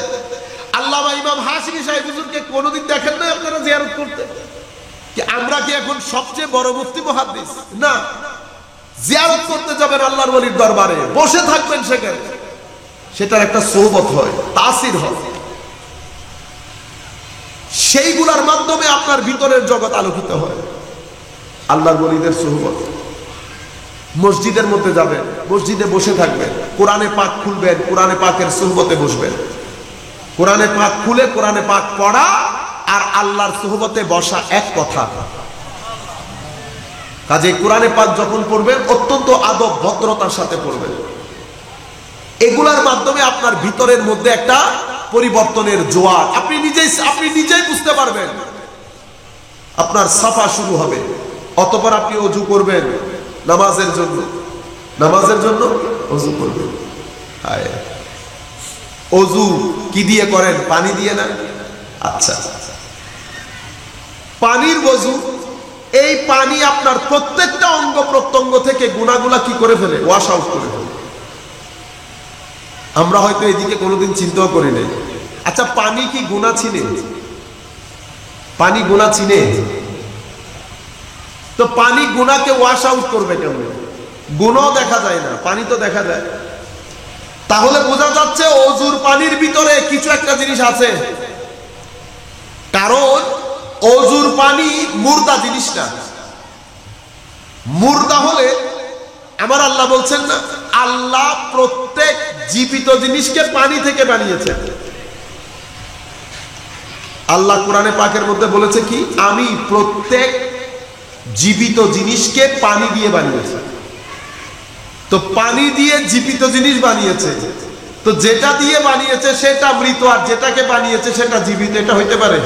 Speaker 1: আল্লামা ইমাম হাশিমি সাহেব হুজুরকে কোনোদিন দেখেন নাই আপনারা জিয়ারত করতে? কি আমরা কি এখন সবচেয়ে বড় মুফতি মুহাদ্দিস? না। জিয়ারত করতে যাবেন আল্লাহর ওলির দরবারে, বসে থাকবেন সেখানে, সেটার একটা সোহবত হয়, তাসির হয়। সেইগুলোর মাধ্যমে আপনার ভিতরের জগৎ আলোকিত হয়, আল্লাহর ওলিদের সোহবত। মসজিদের মধ্যে যাবেন, মসজিদে বসে থাকবেন, কোরআনে পাক খুলবেন, কোরআনে পাকের সুহবতে বসবেন। কোরআনে পাক খুলে কোরআনে পাক পড়া আর আল্লাহর সুহবতে বসা এক কথা। কাজে কোরআনে পাক যখন পড়বেন অত্যন্ত আদব ভদ্রতার সাথে পড়বেন। এগুলার মাধ্যমে আপনার ভিতরের মধ্যে একটা পরিবর্তনের জোয়ার আপনি নিজেই বুঝতে পারবেন। আপনার সাফা শুরু হবে। অতঃপর আপনি ওযু করবেন নামাজের জন্য ওযু করবেন। ওযু কি দিয়ে করেন? পানি দিয়ে না? আচ্ছা, পানির ওযু। এই পানি আপনার প্রত্যেকটা অঙ্গ প্রত্যঙ্গ থেকে গুনাহগুলা কি করে ফেলে? ওয়াশ আউট করে ফেলে। আমরা হয়তো এদিকে কোনোদিন চিন্তাও করি নাই। আচ্ছা, পানি কি গুনাহ চিনে? পানি গুনাহ চিনে? তো পানি গুনাহকে ওয়াশ আউট করবে কেমন? গুনাহ দেখা যায় না, পানি তো দেখা যায়। তাহলে বোঝা যাচ্ছে ওযুর পানির ভিতরে কিছু একটা জিনিস আছে। কারণ ওযুর পানি মুর্দা জিনিস না। মুর্দা হলে আমার আল্লাহ বলছেন না, আল্লাহ প্রত্যেক জীবিত জিনিসকে পানি থেকে বানিয়েছেন। আল্লাহ কোরআনে পাকের মধ্যে বলেছে কি? আমি প্রত্যেক জীবিত জিনিসকে পানি দিয়ে বানিয়েছি। তো পানি দিয়ে জীবিত জিনিস বানিয়েছে, তো যেটা দিয়ে বানিয়েছে সেটা মৃত, আর যেটাকে বানিয়েছে সেটা জীবিত। এটা হইতে পারে?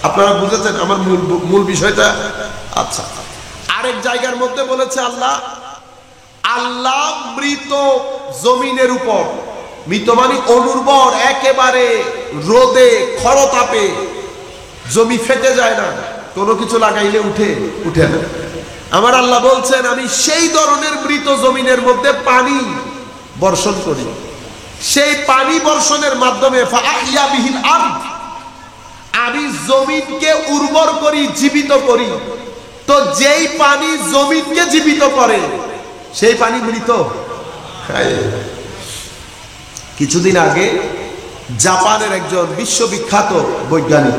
Speaker 1: আপনারা বুঝেছেন আমার মূল বিষয়টা? আচ্ছা, আরেক জায়গার মধ্যে বলেছে আল্লাহ মৃত জমিনের উপর, মৃত মানে অনুর্বর, একেবারে রোদে খরতাপে জমি ফেটে যায় না, কোনো কিছু লাগাইলে উঠে না। আমার আল্লাহ বলছেন আমি সেই ধরনের মৃত জমিনের মধ্যে পানি বর্ষণ করি। সেই পানি বর্ষণের মাধ্যমে ফাআহইয়া বিহিল আরদ, আমি জমিনকে উর্বর করি, জীবিত করি। তো যেই পানি জমিনকে জীবিত করে সেই পানি মৃত। কিছুদিন আগে জাপানের একজন বিশ্ববিখ্যাত বৈজ্ঞানিক,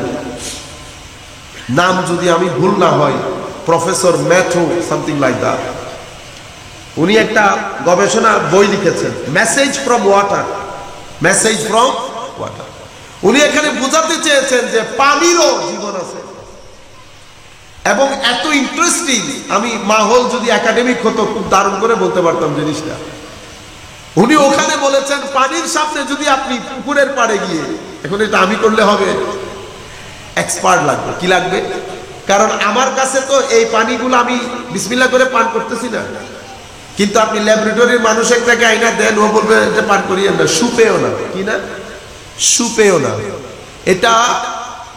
Speaker 1: নাম যদি আমি ভুল না হয় professor Matthew something like that, উনি একটা গবেষণা বই লিখেছেন, মেসেজ ফ্রম ওয়াটার। উনি এখানে বোঝাতে চেয়েছেন যে পানিরও জীবন আছে। এবং এত ইন্টারেস্টিং, আমি মাহল যদি একাডেমিক হতো খুব দারুণ করে বলতে পারতাম জিনিসটা। উনি ওখানে বলেছেন পানির সামনে যদি আপনি পুকুরের পাড়ে গিয়ে, এখন এটা আমি করলে হবে? এক্সপার্ট লাগবে। কি লাগবে? কারণ আমার কাছে তো এই পানিগুলো আমি বিসমিল্লাহ করে পান করতেছি না, কিন্তু আপনি ল্যাবরেটরির মানুষ একটাকে আইনা দেন, ও বলবে এটা পান করিয়েন না, সুপেও না। কি না? সুপেও না, এটা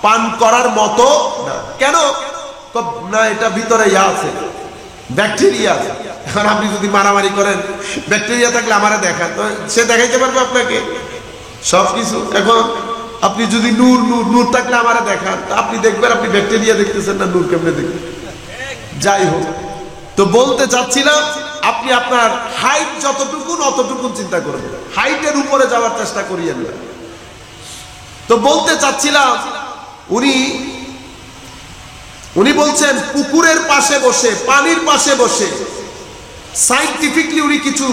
Speaker 1: পান করার মতো না। কেন না? এটা ভিতরে আছে, ব্যাকটেরিয়া আছে। এখন আপনি যদি মারামারি করেন, ব্যাকটেরিয়া থাকলে আমারে দেখান, তো সে দেখাইতে পারবে আপনাকে সবকিছু। এখন আপনি যদি নূর থাকলে আমারে দেখান, তো আপনি দেখবেন আপনি ব্যাকটেরিয়া দেখতেছেন না, নূর কেমনে দেখবেন? যাই হোক, তো বলতে চাচ্ছিলাম আপনি আপনার হাইট যতটুকুন অতটুকুন চিন্তা করবেন, হাইটের উপরে যাওয়ার চেষ্টা করিয়েন না। তো বলতে চাচ্ছিলাম উনি বলছেন পুকুরের পাশে বসে, পানির পাশে বসে সাইন্টিফিকলি উনি কিছু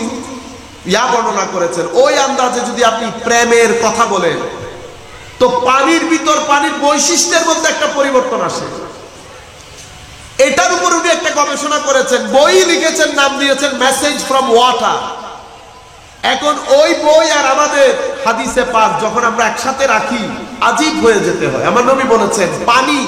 Speaker 1: বর্ণনা করেছেন। ওই আন্দাজে যদি আপনি প্রেমের কথা বলেন, তো পানির ভিতর, পানির বৈশিষ্ট্যের মধ্যে একটা পরিবর্তন আসে। এটার উপর উনি একটা গবেষণা করেছেন, বই লিখেছেন, নাম দিয়েছেন মেসেজ ফ্রম ওয়াটার। এখন ওই বই আর আমাদের হাদিসে পাক যখন আমরা একসাথে রাখি, আজীব হয়ে যেতে হয়। আমার নবী বলেছেন পানি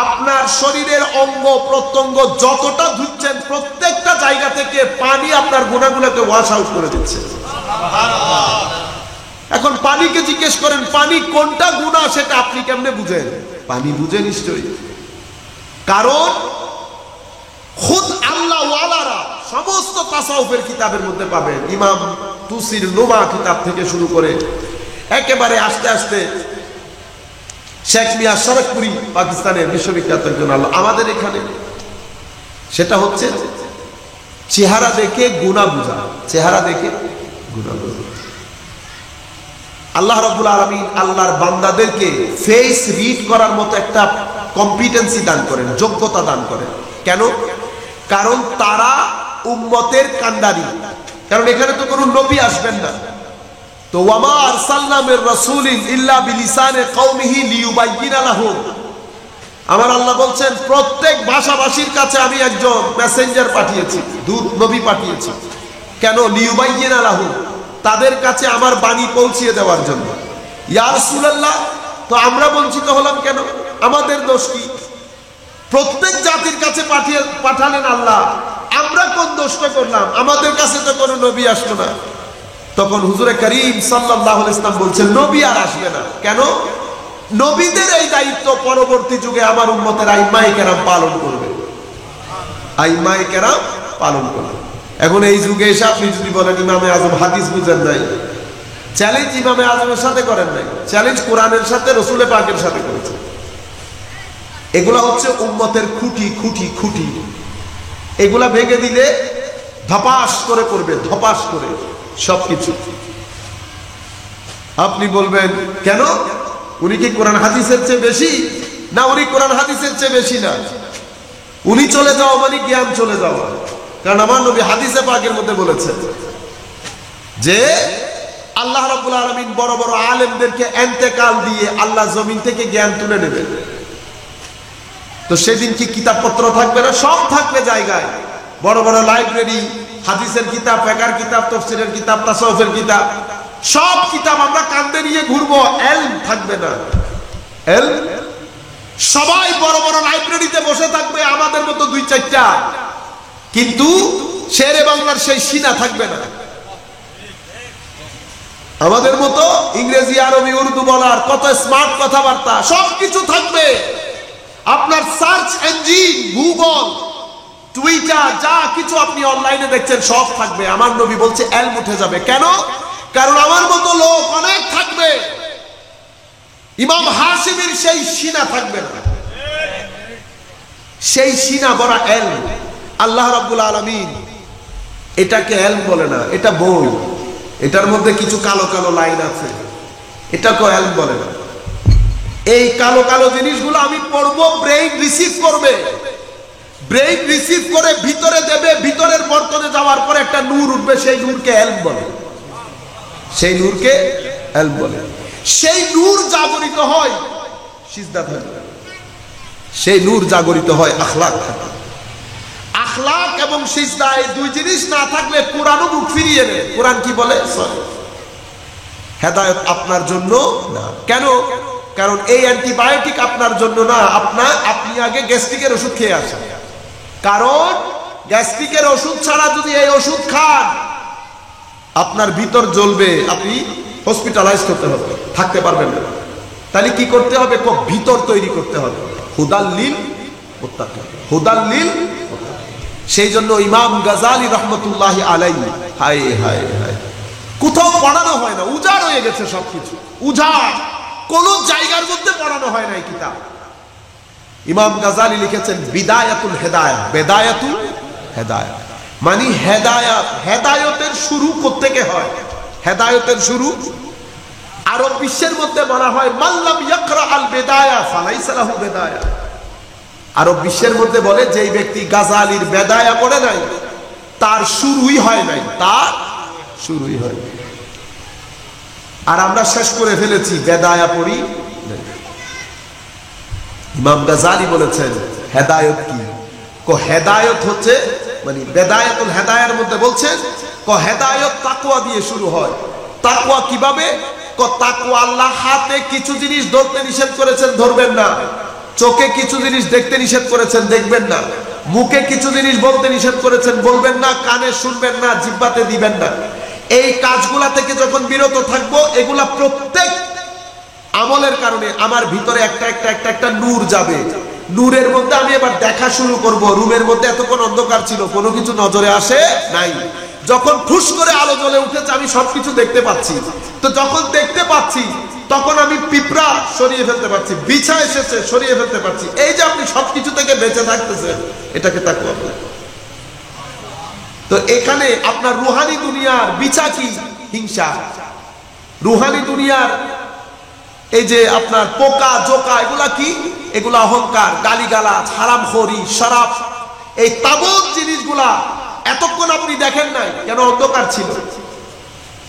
Speaker 1: আপনার শরীরের অঙ্গ প্রত্যঙ্গ যতটা ধুচ্ছেন, প্রত্যেকটা জায়গা থেকে পানি আপনার গুনাহগুলোকে ওয়াশ আউট করে দিচ্ছে। এখন পানিকে জিজ্ঞেস করেন পানি কোনটা গুনাহ, সেটা আপনি কেমনে বুঝেন? পানি বুঝে নিশ্চয়ই। কারণ খুদ আল্লাহ ওয়ালারা সমস্ত তাসাউফের কিতাবের মধ্যে পাবেন, ইমাম তুসির নুমা কিতাব থেকে শুরু করে একেবারে আস্তে আস্তে শেখ মিয়া শরফপুরি পাকিস্তানের বিশ্ববিখ্যাত একজন আল্লাহ, আমাদের এখানে সেটা হচ্ছে চেহারা দেখে গুনাহ বুঝা। চেহারা দেখে গুনাহ বুঝা। আল্লাহ রাব্বুল আলামিন আল্লাহর বান্দাদেরকে ফেস রিড করার মতো একটা কম্পিটেন্সি দান করেন, যোগ্যতা দান করেন। কেন? কারণ তারা উম্মতের কান্ডারি, কারণ এখানে তো কোনো নবী আসবেন না। তো ওয়ামা আরসালনা মির রাসূলিন ইল্লা বিলিসানি কওমিহি লিয়ুবাইয়িনা লাহুম, আমার আল্লাহ বলছেন প্রত্যেক ভাষাভাষীর কাছে আমি একজন মেসেঞ্জার পাঠিয়েছি, দূত নবী পাঠিয়েছি। কেন? লিয়ুবাইয়িনা লাহুম, তাদের কাছে আমার বাণী পৌঁছিয়ে দেওয়ার জন্য। ইয়া রাসূলুল্লাহ, তো আমরা বঞ্চিত হলাম কেন? আমাদের দোষ কি? প্রত্যেক জাতির কাছে পাঠালেন আল্লাহ, আমরা কোন দোষটা করলাম? আমাদের কাছে তো কোনো নবী আসলো না। তখন হুজুরে করিম সাল্লাল্লাহু আলাইহি ওয়াসাল্লাম বলছেন নবী আর আসবে না। কেন? নবীদের এই দায়িত্ব পরবর্তী যুগে আমার উম্মতের আইম্মায়ে কেরাম পালন করবে, আইম্মায়ে কেরাম পালন করবে। এখন এই যুগে এসে আপনি যদি বলেন ইমামে আজম হাদিস বুঝেন নাই, চ্যালেঞ্জ ইমামে আজমের সাথে করেন নাই, চ্যালেঞ্জ কোরআনের সাথে রসুলে পাকের সাথে করেছে। এগুলা হচ্ছে উম্মতের খুঁটি খুঁটি খুঁটি, এগুলা ভেঙে দিলে ধপাস করে পড়বে, ধপাস করে সবকিছু। আপনি বলবেন কেন? উনি কি কোরআন হাদিসের চেয়ে বেশি? না, উনি কোরআন হাদিসের চেয়ে বেশি না। উনি চলে যাওয়া মানে জ্ঞান চলে যাওয়া। কারণ আমার নবী হাদিসে পাকের মধ্যে বলেছেন যে আল্লাহ রাব্বুল আলামিন বড় বড় আলেমদেরকে ইন্তেকাল দিয়ে আল্লাহ জমিন থেকে জ্ঞান তুলে নেবেন। তো সেদিন কি কিতাবপত্র থাকবে না? সব থাকবে জায়গায়, বড় বড় লাইব্রেরি, হাদিসের কিতাব, ফিকহের কিতাব, তাফসীরের কিতাব, তাসাউফের কিতাব, সব কিতাব আমরা কাঁধে নিয়ে ঘুরবো, ইলম থাকবে না। ইলম সবাই বড় বড় লাইব্রেরিতে বসে থাকবে আমাদের মতো দুই চারটা, কিন্তু শেরে বাংলার সেই সিনা থাকবে না। আমাদের মতো ইংরেজি, আরবি, উর্দু বলার কত স্মার্ট কথাবার্তা সবকিছু থাকবে। আপনার সার্চ ইঞ্জিন, গুগল, টুইটার, যা কিছু আপনি অনলাইনে দেখছেন সব থাকবে। আমার নবী বলছে ইলম উঠে যাবে। কেন? কারণ আমার মতো লোক অনেক থাকবে, ইমাম হাশিমের সেই সিনা থাকবে না, সেই সিনা বড় ইলম। আল্লাহ রাব্বুল আলামিন এটাকে ইলম বলে না, এটা বই, এটার মধ্যে কিছু কালো কালো লাইন আছে, এটাকে ইলম বলে না। এই কালো কালো জিনিসগুলো আমি পড়বো, ব্রেইন রিসিভ করবে, ব্রেইন রিসিভ করে ভিতরে দেবে, ভিতরের বর্তনে যাওয়ার পরে একটা নূর উঠবে, সেই নূরকে ইলম বলে, সেই নূরকে ইলম বলে। সেই নূর জাগরিত হয় সিজদা থেকে, সেই নূর জাগরিত হয় আখলাক থেকে। আখলাক এবং সিজদা এই দুই জিনিস না থাকলে কোরআনও মুখ ফিরিয়ে নেয়। কোরআন কি বলে? হেদায়েত আপনার জন্য না। কেন? কারণ এই অ্যান্টিবায়োটিক আপনার জন্য না, আপনি আগে গ্যাস্ট্রিকের ওষুধ খেয়ে আসেন। কারণ গ্যাস্ট্রিকের ওষুধ ছাড়া যদি এই ওষুধ খান আপনার ভিতর জ্বলবে, আপনি হসপিটালাইজ করতে হবে, থাকতে পারবেন না। তাহলে কি করতে হবে? ভিতর তৈরি করতে হবে, হুদাল্লিল মুত্তাকিন, হুদাল্লিল। সেই জন্য ইমাম গাজালি রহমতুল্লাহি আলাইহি, হায় হায় হায়, কোথাও পড়ানো হয় না, উজাড় হয়ে গেছে সবকিছু, উজাড়, কোন জায়গার মধ্যে পড়ানো হয় না এই কিতাব। ইমাম গাজালি লিখেছেন বিদায়াতুল হেদায়াত, বেদায়াতুল হেদায়াত, মানে হেদায়াত, হেদায়তের শুরু কোত্থেকে হয়? হেদায়তের শুরু আরব বিশ্বের মধ্যে বলা হয় মাল্লাম ইয়াকরা আল বেদায়া ফালাইসা লাহু বেদায়া। আরব বিশ্বের মধ্যে বলে যেই ব্যক্তি গাজালির বেদায়া পড়ে নাই তার শুরুই হয় নাই, তার শুরুই হয় নাই। আর আমরা শেষ করে ফেলেছি বেদায়া পড়ি। ইমাম গাজালি বলেছেন হেদায়েত কি? হেদায়েত হচ্ছে মানে বেদায়াতুল হেদায়ার মধ্যে বলছেন হেদায়েত তাকওয়া দিয়ে শুরু হয়। তাকওয়া কিভাবে? তাকওয়া আল্লাহ হাতে কিছু জিনিস ধরতে নিষেধ করেছেন, ধরবেন না। চোখে কিছু জিনিস দেখতে নিষেধ করেছেন, দেখবেন না। মুখে কিছু জিনিস বলতে নিষেধ করেছেন, বলবেন না। কানে শুনবেন না, জিহ্বাতে দিবেন না। এই কাজগুলা থেকে যখন বিরত থাকবো, এগুলা প্রত্যেক আমলের কারণে আমার ভিতরে একটা একটা একটা একটা নূর যাবে। নূরের মধ্যে আমি এবার দেখা শুরু করব। রুমের মধ্যে এতক্ষণ অন্ধকার ছিল, কোনো কিছু নজরে আসে নাই। যখন ফুস করে আলো জ্বলে উঠেছে আমি সবকিছু দেখতে পাচ্ছি। তো যখন দেখতে পাচ্ছি তখন আমি পিঁপড়া সরিয়ে ফেলতে পারছি, বিছা এসেছে সরিয়ে ফেলতে পারছি। এই যে আপনি সবকিছু থেকে বেঁচে থাকতেছেন, এটাকে তাকওয়া বলে। তো এখানে আপনার রুহানি দুনিয়ার বিছা কি? হিংসা। রুহানি দুনিয়ার এই যে আপনার পোকা জোকা, এগুলা কি? এগুলা অহংকার, গালিগালাজ, হারামখোরি, শরাব, এই তাবৎ জিনিসগুলা এতক্ষণ আপনি দেখেন নাই কেন? অন্ধকার ছিল।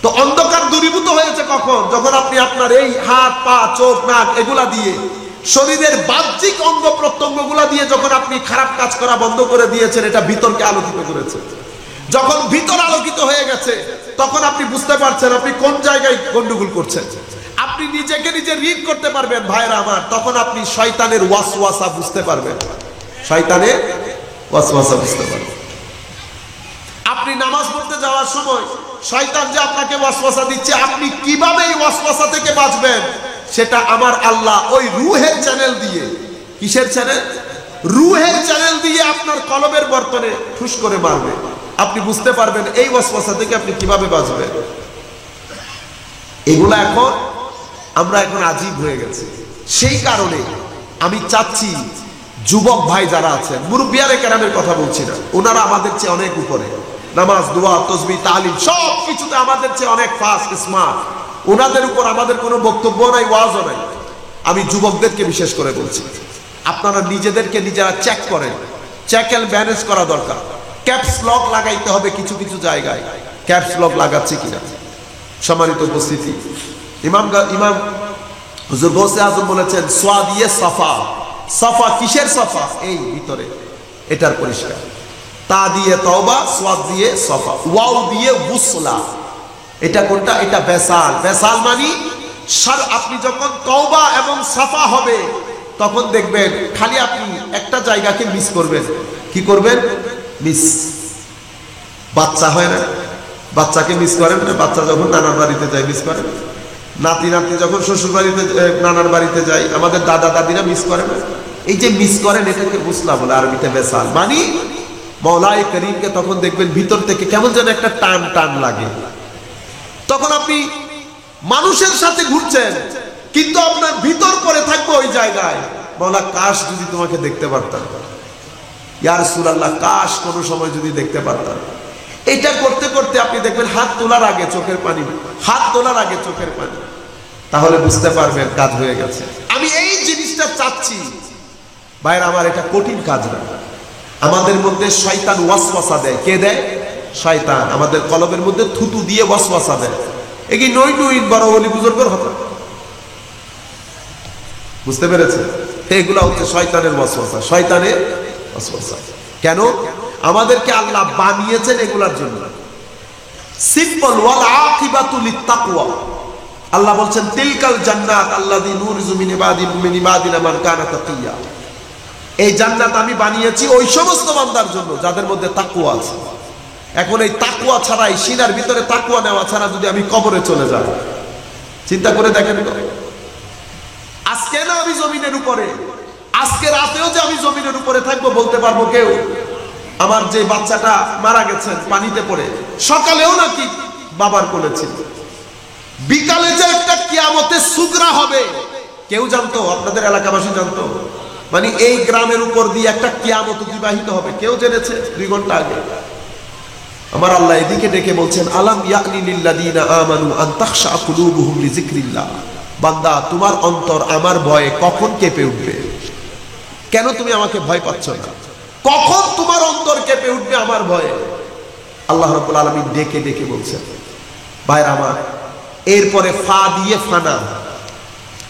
Speaker 1: তো অন্ধকার দূরীভূত হয়েছে কখন? যখন আপনি আপনার এই হাত পা চোখ নাক এগুলা দিয়ে, শরীরের বাহ্যিক অঙ্গ প্রত্যঙ্গ গুলা দিয়ে যখন আপনি খারাপ কাজ করা বন্ধ করে দিয়েছেন, এটা ভিতরকে আলোকিত করেছে। যখন ভিতর আলোকিত হয়ে গেছে, তখন আপনি বুঝতে পারছেন আপনি কোন জায়গায় গন্ডগোল করছেন। আপনি নিজেকে নিজে রিড করতে পারবেন ভাইরা আমার। তখন আপনি শয়তানের ওয়াসওয়াসা বুঝতে পারবেন, শয়তানের ওয়াসওয়াসা বুঝতে পারবেন। আপনি নামাজ পড়তে যাওয়ার সময় শয়তান যে আপনাকে ওয়াসওয়াসা দিচ্ছে, আপনি কিভাবে এই ওয়াসওয়াসা থেকে বাঁচবেন সেটা আমার আল্লাহ ওই রূহের চ্যানেল দিয়ে, কিসের চ্যানেল? রূহের চ্যানেল দিয়ে আপনার কলবের বর্তনে ঠুস করে মারবে। আপনি বুঝতে পারবেন এই ওয়াসওয়াসা থেকে আপনি কিভাবে বাঁচবেন। এগুলা আমরা এখন আজীব হয়ে গেছে। সেই কারণে আমি চাচ্ছি যুবক ভাই যারা আছেন, মুরব্বিয়ারে কেরামের কথা বলছি না, ওনারা আমাদের চেয়ে অনেক উপরে, নামাজ দোয়া তসবিহ তালিম সব কিছুতে আমাদের চেয়ে অনেক ফাস্ট স্মার্ট। ওনাদের উপর আমাদের কোনো বক্তব্য নাই, ওয়াজও নাই। আমি যুবকদেরকে বিশেষ করে বলছি, আপনারা নিজেদেরকে নিজেরা চেক করেন, চেক এন্ড ব্যালেন্স করা দরকার। ক্যাপস লক লাগাইতে হবে কিছু কিছু জায়গায়, ক্যাপস লক লাগাচ্ছে কিনা। সম্মানিত উপস্থিতি, ইমাম হুজুর গৌসে আজম বলেছেন সোয়া দিয়ে সাফা। সাফা কিসের সাফা? এই ভিতরে, এটার পরিষ্কার। তা দিয়ে তওবা, সোয়াদ দিয়ে সাফা, ওয়াও দিয়ে উসলা। এটা কোনটা? এটা বেসাল। বেসাল মানে আপনি যখন তওবা এবং সাফা হবে তখন দেখবেন খালি আপনি একটা জায়গাকে মিস করবেন। কি করবেন? মিস। বাচ্চা হয় না, বাচ্চাকে মিস করেন না? বাচ্চা যখন নানার বাড়িতে যায় মিস করেন, নাতি নাতি যখন শ্বশুর বাড়িতে নানার বাড়িতে যায় আমাদের দাদা দাদিরা মিস করেন না? এই যে মিস করেন এটাকে বুসলা বলে, আরবিতে বেসাল। মানে মওলাই করিমকে তখন দেখবেন ভিতর থেকে কেমন যেন একটা টান টান লাগে। তখন আপনি মানুষের সাথে ঘুরছেন কিন্তু আপনার ভিতর পরে থাকবে ওই জায়গায়, মওলা কাশ যদি তোমাকে দেখতে পারতাম, ইয়া রাসূলুল্লাহ কাশ কোন সময় যদি দেখতে পারতাম। এটা করতে করতে আপনি দেখবেন হাত তোলার আগে চোখের পানি, হাত তোলার আগে চোখের পানি, তাহলে বুঝতে পারবেন কাজ হয়ে গেছে। আমি এই জিনিসটা চাচ্ছি ভাইরা আমার, এটা কঠিন কাজ না। আমাদের মধ্যে শয়তান ওয়াসওয়াসা দেয়। কে দেয়? শয়তান আমাদের কলবের মধ্যে থুতু দিয়ে ওয়াসওয়াসা দেয়। এই নই নই বড় ওলি বুজুর্গের কথা বুঝতে পেরেছেন? এগুলা হচ্ছে শয়তানের ওয়াসওয়াসা, শয়তানের ওয়াসওয়াসা। কেন? আমাদেরকে আল্লাহ বানিয়েছেন এগুলার জন্য। সিম্পল, ওয়াল আকিবাতু লিত্তাকওয়া। আল্লাহ বলছেন তিলকাল জান্নাত আল্লাযী নুরিজু মিন ইবাদিনা মান কানা তাকিয়া। এই জান্নাত আমি বানিয়েছি ওই সমস্ত বান্দার জন্য যাদের মধ্যে তাকওয়া আছে। এখন এই তাকওয়া ছাড়াই, সিনার ভিতরে তাকওয়া নেওয়া ছাড়া যদি আমি কবরে চলে যাই, চিন্তা করে দেখেন তো। আজকে না আমি জমিনের উপরে, আজকে রাতেও যে আমি জমিনের উপরে থাকবো বলতে পারবো কেউ? আমার যে বাচ্চাটা মারা গেছেন পানিতে পড়ে, সকালেও নাকি বাবার কোলে ছিল, বিকালে যে একটা কিয়ামতের সুগরা হবে কেউ জানতো? আপনাদের এলাকাবাসী জানতো? মানে এই গ্রামের উপর দিয়ে একটা কিয়ামত অতিবাহিত হবে, কেউ জেনেছে 2 ঘন্টা আগে? আমার আল্লাহ এদিকে ডেকে বলছেন আলাম ইয়ানি লিল্লাযিনা আমানু আন তাখশা কুলুবুহুম লিযিকরিল্লাহ। বান্দা, তোমার অন্তর আমার ভয়ে কখন কেঁপে উঠবে? কেন তুমি আমাকে ভয় পাচ্ছ না? কখন তোমার অন্তর কেঁপে উঠবে আমার ভয়ে? আল্লাহ রাব্বুল আলামিন ডেকে ডেকে বলছেন। ভাইরা আমার, এরপরে ফা দিয়ে ফানা।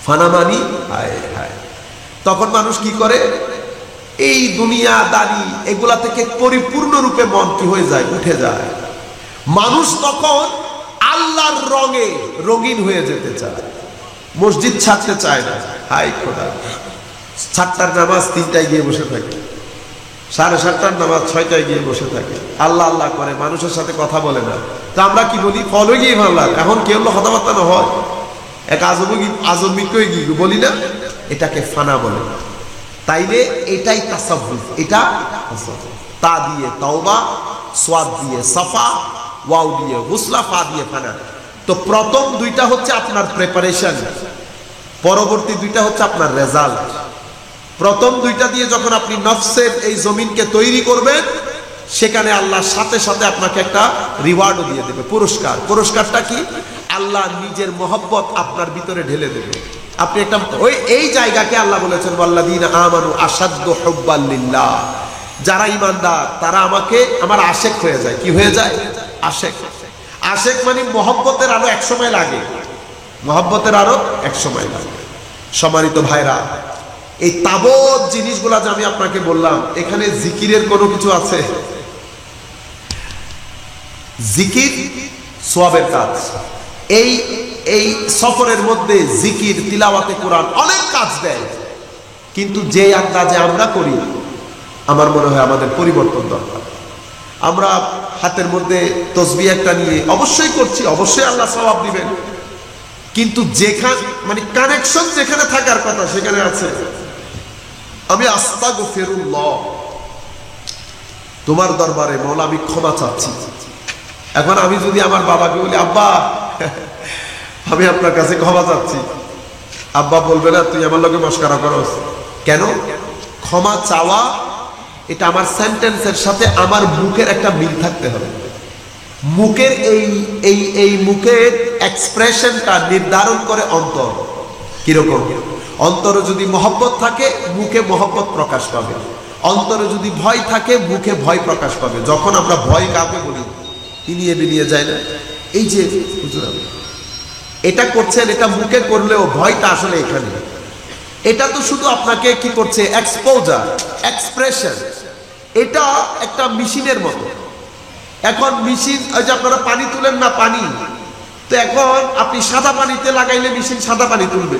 Speaker 1: ফানা মানি হায় হায়। তখন মানুষ কি করে? এই দুনিয়াদারি এগুলা থেকে পরিপূর্ণরূপে মন কি হয়ে যায়? উঠে যায়। মানুষ তখন আল্লাহর রঙে রঙিন হয়ে যেতে চায়, মসজিদ ছাড়তে চায় না। হাই খোদা, 7টার নামাজ 3টায় গিয়ে বসে থাকে, 7:30টার নামাজ 6টায় গিয়ে বসে থাকে, আল্লাহ আল্লাহ করে, মানুষের সাথে কথা বলে না। তা আমরা কি বলি? ফলো গিয়ে ভাল্লাহ। এখন কেউ কথাবার্তা না হয়, এক আজমিক বলি না, এটাকে ফানা বলে। তাইলে এটাই তাসাব্বুফ, এটা তা দিয়ে তাওবা, সোয়াদ দিয়ে সাফা, ওয়াও দিয়ে গুসলা, ফা দিয়ে ফানা। তো প্রথম 2টা হচ্ছে আপনার প্রিপারেশন, পরবর্তী 2টা হচ্ছে আপনার রেজাল্ট। প্রথম 2টা দিয়ে যখন আপনি নফসের এই জমিনকে তৈরি করবেন, সেখানে আল্লাহ সাথে সাথে আপনাকে একটা রিওয়ার্ডও দিয়ে দেবে, পুরস্কার। পুরস্কারটা কি? আল্লাহ নিজের মহব্বত আপনার ভিতরে ঢেলে দেবে। আপনি একটা এই জায়গাকে আল্লাহ বলেছেন ওয়াল্লাযীনা আমানু আশাদ্দু হুব্বাল লিল্লাহ। যারা ইমানদার তারা আমাকে আমার আশেক হয়ে যায়। কি হয়ে যায়? আশেক। আশেক মানে মহব্বতের আরো এক সময় লাগে, মহব্বতের আরো এক সময় লাগে। সম্মানিত ভাইরা, এই তাবৎ জিনিসগুলা যে আমি আপনাকে বললাম, এখানে জিকিরের কোনো কিছু আছে? জিকির সওয়াবের কাজ। এই এই সফরের মধ্যে জিকির, তিলাওয়াতে কোরআন অনেক কাজ দেয়, কিন্তু যে আন্দাজে আমরা করি আমার মনে হয় আমাদের পরিবর্তন দরকার। আমরা হাতের মধ্যে তসবিহ একটা নিয়ে অবশ্যই করছি, অবশ্যই আল্লাহ সওয়াব দিবেন, কিন্তু যেখানে মানে কানেকশন যেখানে থাকার কথা সেখানে আছে আমি আস্তাগফিরুল্লাহ, তোমার দরবারে মওলা আমি ক্ষমা চাচ্ছি। এখন আমি যদি আমার বাবাকে বলি, আব্বা আমি আপনার কাছে ক্ষমা চাচ্ছি, আব্বা বলবে না তুই আমার লগে মস্করা করস কেন? ক্ষমা চাওয়া এটা আমার সেন্টেন্সের সাথে আমার মুখের একটা মিল থাকতে হবে। মুখের এই মুখের এক্সপ্রেশনটা নির্ধারণ করে অন্তর কিরকম। অন্তরে যদি মহব্বত থাকে মুখে মহব্বত প্রকাশ পাবে, অন্তরে যদি ভয় থাকে মুখে ভয় প্রকাশ পাবে। যখন আমরা ভয় কাউকে বলি ইনিয়ে বিনিয়ে যায় না, এই যে হুজুর এটা করছেন, এটা মুখে করলেও ভয়টা আসলে এখানে। এটা তো শুধু আপনাকে কি করছে? Exposure, expression. এটা একটা মেশিনের মতো। এখন মেশিন, ওই যে আপনারা পানি তুলেন না, পানি তো এখন আপনি সাদা পানিতে লাগাইলে মেশিন সাদা পানি তুলবে।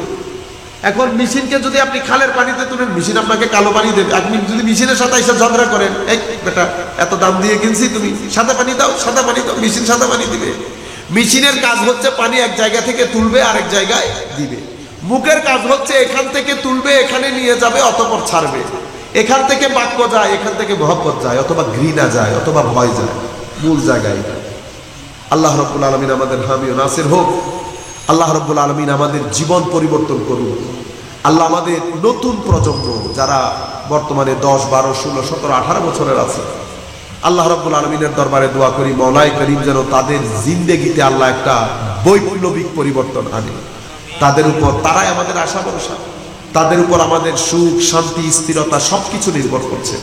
Speaker 1: এখন মেশিনকে যদি আপনি খালের পানিতে তুলেন মেশিন আপনাকে কালো পানি দেবে। আপনি যদি মেশিনের সাথে এসে ঝগড়া করেন, এই বেটা এত দাম দিয়ে কিনছি, তুমি সাদা পানি দাও, সাদা পানি দাও, মেশিন সাদা পানি দিবে। মেশিনের কাজ হচ্ছে পানি এক জায়গা থেকে তুলবে আরেক জায়গায় দিবে। মুখের কাজ হচ্ছে এখান থেকে তুলবে এখানে নিয়ে যাবে অতঃপর ছাড়বে। এখান থেকে বাক্য যায়, এখান থেকে মহব্বত যায়, অথবা ঘৃণা যায়, অথবা ভয় যায়, মূল জায়গায়। আল্লাহ রাব্বুল আলামিন আমাদের হামি ও নাসির হোক। আল্লাহ রাব্বুল আলামিন আমাদের জীবন পরিবর্তন করুন। আল্লাহ আমাদের নতুন প্রজন্ম যারা বর্তমানে 10, 12, 16, 17, 18 বছরের আছে, আল্লাহ রাব্বুল আলামিনের দরবারে দোয়া করি মওলাই করিম যেন তাদের জিন্দেগিতে আল্লাহ একটা বৈপ্লবিক পরিবর্তন আনে। তাদের উপর তারাই আমাদের আশা ভরসা, তাদের উপর আমাদের সুখ, শান্তি, স্থিরতা সবকিছু নির্ভর করছে।